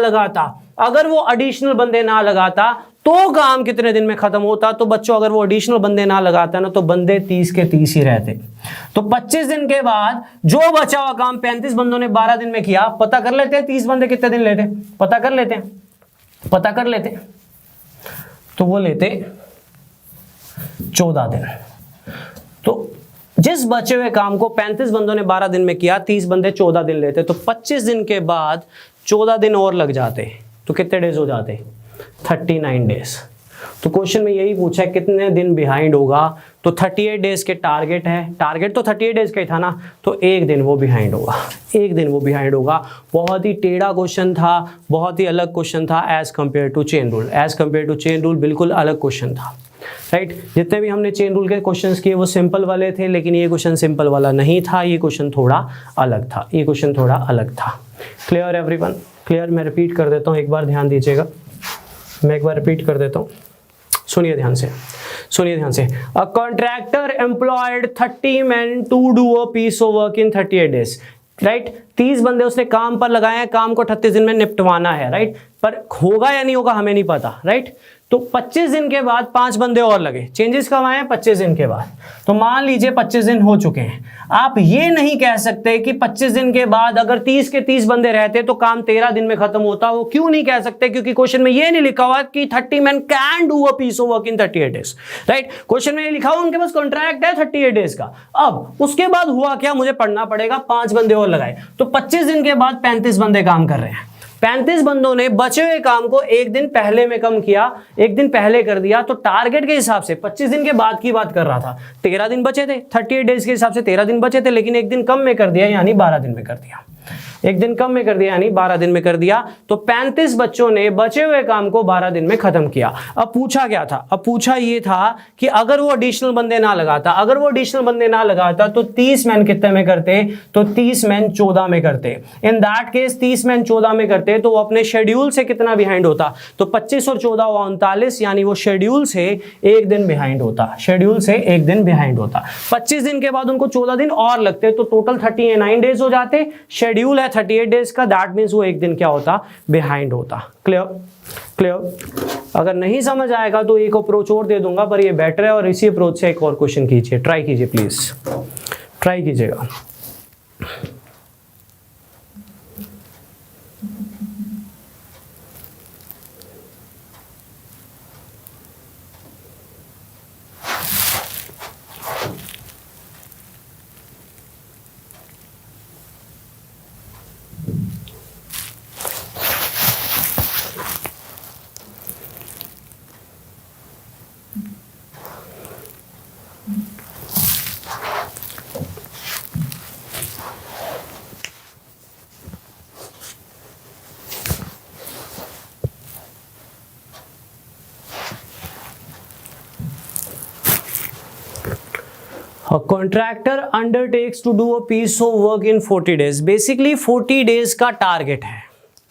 लगाता तो काम कितने दिन में खत्म होता? तो बच्चों, अगर वो एडिशनल बंदे ना लगाता ना, तो बंदे 30 के 30 ही रहते। तो 25 दिन के बाद जो बचा हुआ काम 35 बंदों ने 12 दिन में किया। पता कर लेते हैं 30 बंदे कितने दिन लेते? पता कर लेते तो वो लेते 14 दिन। तो जिस बचे हुए काम को 35 बंदों ने 12 दिन में किया, 30 बंदे 14 दिन लेते। तो 25 दिन के बाद 14 दिन और लग जाते, तो कितने डेज हो जाते? 39 डेज। तो क्वेश्चन में यही पूछा है कितने दिन बिहाइंड होगा। तो 38 डेज के टारगेट है, टारगेट तो 38 डेज का ही था ना, तो एक दिन वो बिहाइंड होगा। बहुत ही टेढ़ा क्वेश्चन था, बहुत ही अलग क्वेश्चन था as compare to chain rule. बिल्कुल अलग क्वेश्शन था, राइट? जितने भी हमने चेन रूल के क्वेश्चंस किए वो सिंपल वाले थे, लेकिन ये क्वेश्चन सिंपल वाला नहीं था। ये क्वेश्चन थोड़ा अलग था। Clear everyone? क्लियर? मैं रिपीट कर देता हूँ, एक बार ध्यान दीजिएगा। सुनिए ध्यान से। A contractor employed 30 men to do a piece of work in 38 days, right? 30 बंदे उसने काम पर लगाए हैं, काम को 38 दिन में निपटवाना है, राइट? पर होगा या नहीं होगा हमें नहीं पता, राइट? तो 25 दिन के बाद 5 बंदे और लगे। चेंजेस कब आए? 25 दिन के बाद। तो मान लीजिए 25 दिन हो चुके हैं। आप ये नहीं कह सकते कि 25 दिन के बाद अगर 30 के 30 बंदे रहते तो काम 13 दिन में खत्म होता। वो क्यों नहीं कह सकते? क्योंकि क्वेश्चन में ये नहीं लिखा हुआ कि 30 men can do a piece of work in 38 days, right? Question में लिखा हुआ उनके पास कॉन्ट्रैक्ट है 38 डेज का। अब उसके बाद हुआ क्या? मुझे पढ़ना पड़ेगा। 5 बंदे और लगाए, तो 25 दिन के बाद 35 बंदे काम कर रहे हैं। 35 बंदों ने बचे हुए काम को एक दिन पहले में कम किया, एक दिन पहले कर दिया। तो टारगेट के हिसाब से 25 दिन के बाद की बात कर रहा था, 13 दिन बचे थे। 38 डेज के हिसाब से 13 दिन बचे थे, लेकिन एक दिन कम में कर दिया, यानी 12 दिन में कर दिया। एक दिन कम में कर दिया यानी 12 दिन में कर दिया। तो 35 बच्चों ने बचे हुए काम को 12 दिन में खत्म किया। अब पूछा क्या था? अब पूछा ये था कि अगर वो एडिशनल बंदे ना लगाता तो 30 मैन कितने में करते? तो 30 मैन 14 में करते। इन दैट केस 30 मैन 14 में करते तो वो अपने शेड्यूल से कितना बिहाइंड होता? तो 25 और 14 39, यानी वो शेड्यूल से एक दिन बिहाइंड होता। 25 दिन के बाद उनको 14 दिन और लगते, तो टोटल 39 डेज हो जाते। शेड्यूल है 38 डेज का, दैट मींस वो एक दिन क्या होता? बिहाइंड होता। क्लियर? अगर नहीं समझ आएगा तो एक अप्रोच और दे दूंगा, पर ये बेटर है, और इसी अप्रोच से एक और क्वेश्चन कीजिए, ट्राई कीजिए, प्लीज ट्राई कीजिएगा। A contractor undertakes to do a piece of work in 40 days. Basically 40 days का टारगेट है.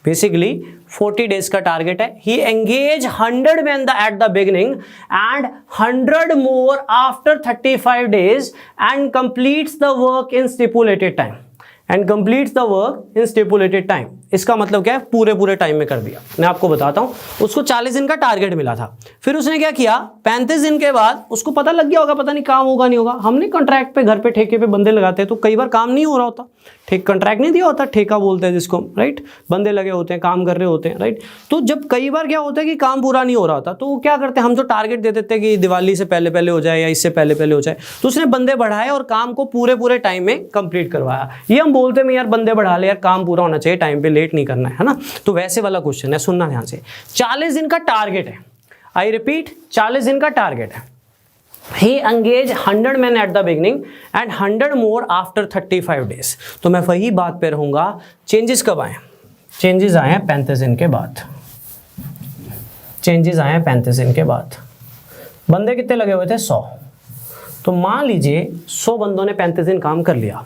Basically 40 days का टारगेट है. He engage 100 men at the beginning and 100 more after 35 days and completes the work in stipulated time. And completes the work in stipulated time. इसका मतलब क्या है, पूरे time में कर दिया. मैं आपको बताता हूं, उसको 40 दिन का टारगेट मिला था. फिर उसने क्या किया, 35 दिन के बाद उसको पता लग गया होगा, पता नहीं काम होगा नहीं होगा. हमने कॉन्ट्रैक्ट पे, घर पे ठेके पे बंदे लगाते हैं तो कई बार काम नहीं हो रहा होता. ठीक, कॉन्ट्रैक्ट नहीं दिया होता, ठेका बोलते हैं जिसको, राइट. बंदे लगे होते हैं, काम कर रहे होते हैं, राइट. तो जब कई बार क्या होता है कि काम पूरा नहीं हो रहा होता तो वो क्या करते हैं, हम तो टारगेट दे देते हैं कि दिवाली से पहले पहले हो जाए या इससे पहले पहले हो जाए. तो उसने बंदे बढ़ाए और काम को पूरे टाइम में कंप्लीट करवाया. ये हम बोलते हैं यार बंदे बढ़ा ले यार, काम पूरा होना चाहिए, टाइम पे लेट नहीं करना है ना. तो वैसे वाला क्वेश्चन है, सुनना ध्यान से. 40 दिन का टारगेट है. आई रिपीट, 40 दिन का टारगेट है. He engaged 100 men at the beginning and 100 more after 35 days. तो मैं वही बात पे रहूंगा. चेंजेस कब आए? चेंजेस आए 35 दिन के बाद. चेंजेस आए 35 दिन के बाद. बंदे कितने लगे हुए थे? 100. तो मान लीजिए 100 बंदों ने 35 दिन काम कर लिया.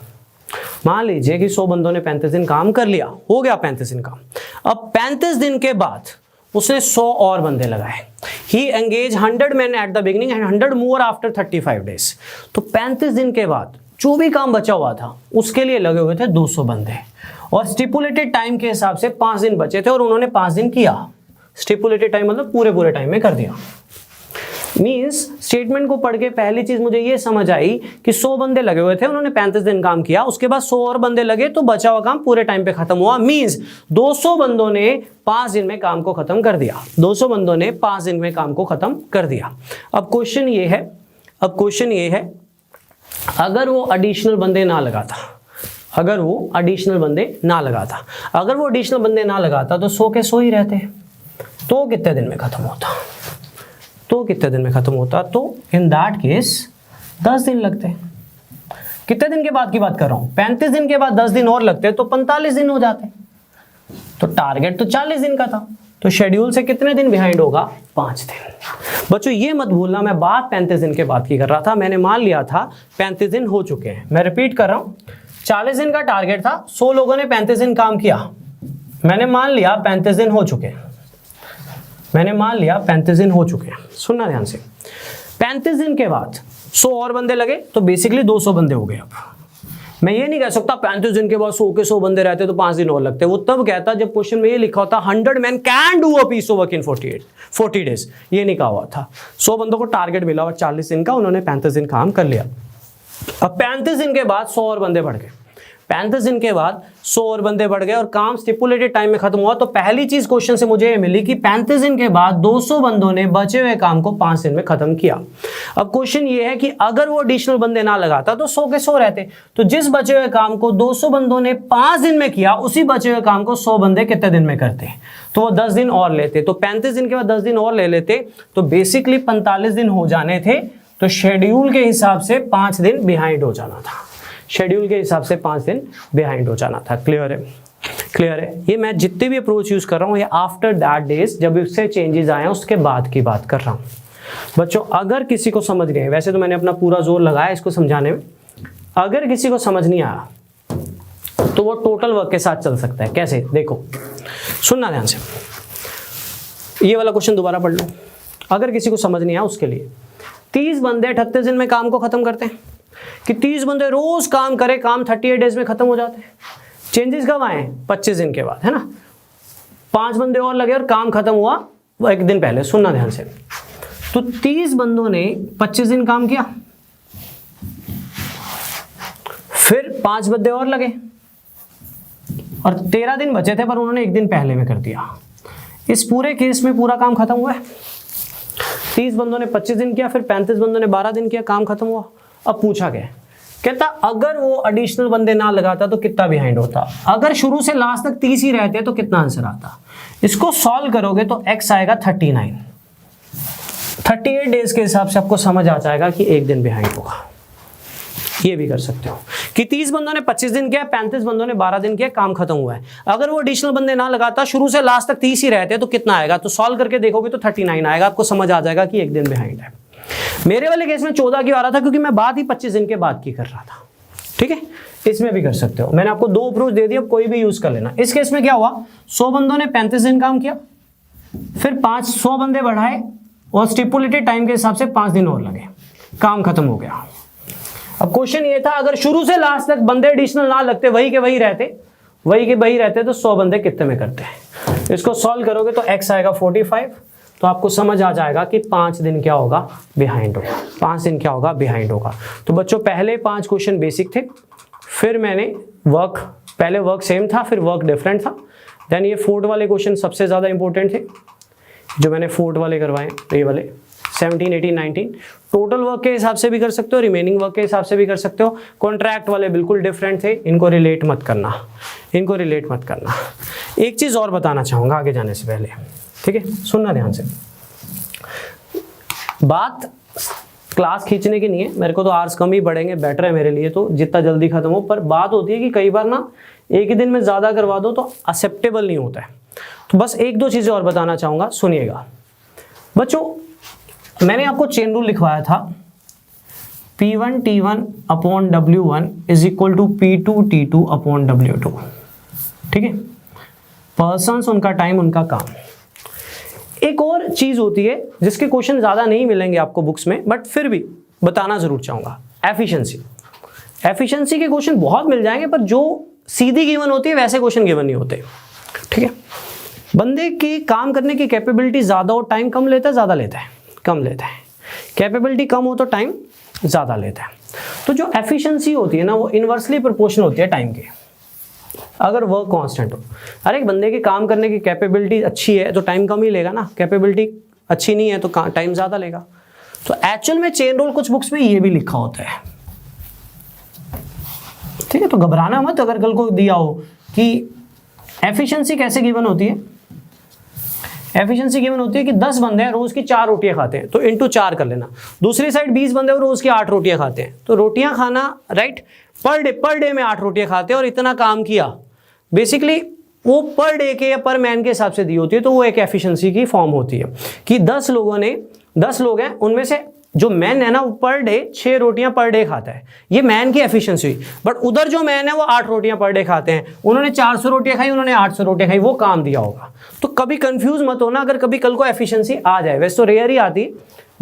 मान लीजिए कि 100 बंदों ने 35 दिन काम कर लिया, हो गया 35 दिन काम. अब 35 दिन के बाद उसने 100 और बंदे लगाए. He engaged 100 men at the beginning and 100 more after 35 days. तो 35 दिन के बाद जो भी काम बचा हुआ था उसके लिए लगे हुए थे 200 बंदे. और स्टिपुलेटेड टाइम के हिसाब से 5 दिन बचे थे और उन्होंने 5 दिन किया. स्टिपुलेटेड टाइम मतलब पूरे टाइम में कर दिया. मीन्स स्टेटमेंट को पढ़ के पहली चीज मुझे ये समझ आई कि 100 बंदे लगे हुए थे, उन्होंने 35 दिन काम किया, उसके बाद 100 और बंदे लगे तो बचा हुआ काम पूरे टाइम पे खत्म हुआ. मीन्स 200 बंदों ने 5 दिन में काम को खत्म कर दिया. 200 बंदों ने 5 दिन में काम को खत्म कर दिया. अब क्वेश्चन ये है, अगर वो एडिशनल बंदे ना लगाता, अगर वो एडिशनल बंदे ना लगाता तो 100 के 100 ही रहते, तो कितने दिन में खत्म होता? तो इन दैट केस 10 दिन लगते. कितने दिन के बाद की बात कर रहा हूं? 35 दिन के बाद 10 दिन और लगते तो 45 दिन हो जाते. तो टारगेट तो 40 दिन का था, तो शेड्यूल से कितने दिन बिहाइंड होगा? 5 दिन. बच्चों ये मत भूलना, मैं बात 35 दिन के बाद की कर रहा था. मैंने मान लिया था 35 दिन हो चुके हैं. मैं रिपीट कर रहा हूं, 40 दिन का टारगेट था, 100 लोगों ने 35 दिन काम किया. मैंने मान लिया 35 दिन हो चुके हैं. सुनना ध्यान से. 35 दिन के बाद 100 और बंदे लगे तो बेसिकली 200 बंदे हो गए. अब मैं ये नहीं कह सकता 35 दिन के बाद 100 के 100 बंदे रहते तो 5 दिन और लगते. वो तब कहता जब क्वेश्चन में ये लिखा होता 100 men can do a piece of work in 40 days. ये नहीं कहा हुआ था. 100 बंदों को टारगेट मिला और 40 दिन का, उन्होंने 35 दिन काम कर लिया. अब 35 दिन के बाद 100 और बंदे बढ़ गए. 35 दिन के बाद 100 और बंदे बढ़ गए और काम स्टिपुलेटेड टाइम में खत्म हुआ. तो पहली चीज क्वेश्चन से मुझे ये मिली कि 35 दिन के बाद 200 बंदों ने बचे हुए काम को 5 दिन में खत्म किया. अब क्वेश्चन ये है कि अगर वो एडिशनल बंदे ना लगाता तो 100 के 100 रहते. तो जिस बचे हुए काम को 200 बंदों ने 5 दिन में किया, उसी बचे हुए काम को 100 बंदे कितने दिन में करते? तो वो 10 दिन और लेते. तो 35 दिन के बाद 10 दिन और ले लेते तो बेसिकली 45 दिन हो जाने थे. तो शेड्यूल के हिसाब से 5 दिन बिहाइंड हो जाना था. क्लियर है. ये मैं जितने भी अप्रोच यूज कर रहा हूँ ये आफ्टर दैट डेज, जब इससे चेंजेस आए उसके बाद की बात कर रहा हूँ. बच्चों अगर किसी को समझ गए, वैसे तो मैंने अपना पूरा जोर लगाया इसको समझाने में, अगर किसी को समझ नहीं आया तो वो टोटल वर्क के साथ चल सकता है. कैसे? देखो, सुनना ध्यान से. ये वाला क्वेश्चन दोबारा पढ़ लो. अगर किसी को समझ नहीं आया उसके लिए 30 बंदे 38 दिन में काम को खत्म करते हैं कि 30 बंदे रोज काम करे, काम 38 डेज में खत्म हो जाते हैं. चेंजेस कब आए? 25 दिन के बाद, है ना. 5 बंदे और लगे और काम खत्म हुआ एक दिन पहले. सुनना ध्यान से. तो 30 बंदों ने 25 दिन काम किया, फिर 5 बंदे और लगे और 13 दिन बचे थे पर उन्होंने एक दिन पहले में कर दिया. इस पूरे केस में पूरा काम खत्म हुआ है. 30 बंदों ने 25 दिन किया, फिर 35 बंदों ने 12 दिन किया, काम खत्म हुआ. अब पूछा गया, कहता अगर वो एडिशनल बंदे ना लगाता तो कितना बिहाइंड होता? अगर शुरू से लास्ट तक 30 ही रहते तो कितना आंसर आता? इसको सॉल्व करोगे तो x आएगा 39. 38 डेज के हिसाब से आपको समझ आ जाएगा कि एक दिन बिहाइंड होगा. ये भी कर सकते हो कि 30 बंदों ने 25 दिन किया, 35 बंदों ने 12 दिन किया, काम खत्म हुआ है. अगर वो एडिशनल बंदे ना लगाता, शुरू से लास्ट तक 30 ही रहते तो कितना आएगा? तो सॉल्व करके देखोगे तो 39 आएगा. आपको समझ आ जाएगा कि एक दिन बिहाइंड है. मेरे वाले केस में 14 क्यों आ रहा था, क्योंकि मैं बात ही 25 दिन के बाद की कर रहा था। ठीक है, इसमें भी कर सकते हो, मैंने आपको 2 अप्रोच दे दिया, कोई भी यूज कर लेना। इस केस में क्या हुआ, 100 बंदों ने 35 दिन काम किया, फिर 500 बंदे बढ़ाए और स्टिपुलेटेड टाइम के हिसाब से 5 दिन और लगे, काम खत्म हो गया। अब क्वेश्चन ये था, अगर शुरू से लास्ट तक बंदे एडिशनल ना लगते, वही के वही रहते, वही के वही रहते, तो 100 बंदे कितने में करते हैं। इसको सॉल्व करोगे तो x आएगा 45, तो आपको समझ आ जाएगा कि 5 दिन क्या होगा, बिहाइंड होगा। 5 दिन क्या होगा, बिहाइंड होगा। तो बच्चों पहले 5 क्वेश्चन बेसिक थे, फिर मैंने पहले वर्क सेम था, फिर वर्क डिफरेंट था, देन ये फोर्थ वाले क्वेश्चन सबसे ज़्यादा इंपॉर्टेंट थे जो मैंने फोर्थ वाले करवाए, ये वाले 17, 18, 19। टोटल वर्क के हिसाब से भी कर सकते हो, रिमेनिंग वर्क के हिसाब से भी कर सकते हो। कॉन्ट्रैक्ट वाले बिल्कुल डिफरेंट थे, इनको रिलेट मत करना, इनको रिलेट मत करना। एक चीज़ और बताना चाहूँगा आगे जाने से पहले, ठीक है, सुनना ध्यान से। बात क्लास खींचने की नहीं है, मेरे को तो आवर्स कम ही पड़ेंगे, बेटर है मेरे लिए तो जितना जल्दी खत्म हो। पर बात होती है कि कई बार ना एक ही दिन में ज़्यादा करवा दो तो एक्सेप्टेबल नहीं होता है। तो बस 1-2 चीज़ें और बताना चाहूँगा, सुनिएगा बच्चों। मैंने आपको चेन रूल लिखवाया था, P1 T1 upon W1 is equal to P2 T2 upon W2। ठीक है, पर्सन्स, उनका टाइम, उनका काम। एक और चीज होती है जिसके क्वेश्चन ज्यादा नहीं मिलेंगे आपको बुक्स में, बट फिर भी बताना जरूर चाहूंगा, एफिशिएंसी। एफिशिएंसी के क्वेश्चन बहुत मिल जाएंगे, पर जो सीधी गिवन होती है वैसे क्वेश्चन गिवन नहीं होते। ठीक है, बंदे की काम करने की कैपेबिलिटी ज्यादा हो, टाइम कम लेता है, ज्यादा लेता है, कम लेता है। कैपेबिलिटी कम हो तो टाइम ज्यादा लेता है। तो जो एफिशिएंसी होती है ना, वो इनवर्सली प्रोपोर्शनल होती है टाइम के। अगर वर्क कांस्टेंट हो, हर एक बंदे के काम करने की कैपेबिलिटी अच्छी है तो टाइम कम ही लेगा ना, कैपेबिलिटी अच्छी नहीं है तो टाइम ज़्यादा लेगा। तो एक्चुअल में चेन रूल कुछ बुक्स में ये भी लिखा होता है। ठीक है, तो घबराना मत अगर कल को दिया हो कि एफिशिएंसी कैसे गिवन होती है। एफिशिएंसी गिवन होती है कि 10 बंदे हैं, रोज की 4 रोटियां खाते हैं, तो इंटू 4 कर लेना। दूसरी साइड 20 बंदे हैं, रोज की 8 रोटियां खाते हैं, तो रोटियां खाना, राइट, पर डे में 8 रोटियां खाते हैं और इतना काम किया। बेसिकली वो पर डे के या पर मैन के हिसाब से दी होती है, तो वो एक एफिशिएंसी की फॉर्म होती है कि 10 लोग हैं, उनमें से जो मैन है ना वो पर डे 6 रोटियां पर डे खाता है, ये मैन की एफिशिएंसी हुई। बट उधर जो मैन है वो 8 रोटियां पर डे खाते हैं, उन्होंने 400 रोटियां खाई, उन्होंने 800 रोटियां खाई, वो काम दिया होगा। तो कभी कंफ्यूज मत होना अगर कभी कल को एफिशिएंसी आ जाए, वैसे तो रेयर ही आती,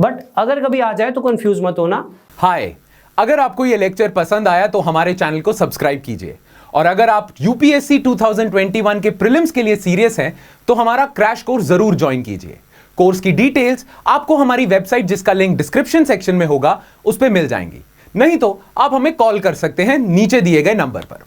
बट अगर कभी आ जाए तो कंफ्यूज मत होना। हाय, अगर आपको ये लेक्चर पसंद आया तो हमारे चैनल को सब्सक्राइब कीजिए, और अगर आप यूपीएससी 2021 के प्रीलिम्स के लिए सीरियस हैं तो हमारा क्रैश कोर्स जरूर ज्वाइन कीजिए। कोर्स की डिटेल्स आपको हमारी वेबसाइट, जिसका लिंक डिस्क्रिप्शन सेक्शन में होगा, उस पर मिल जाएंगी। नहीं तो आप हमें कॉल कर सकते हैं नीचे दिए गए नंबर पर।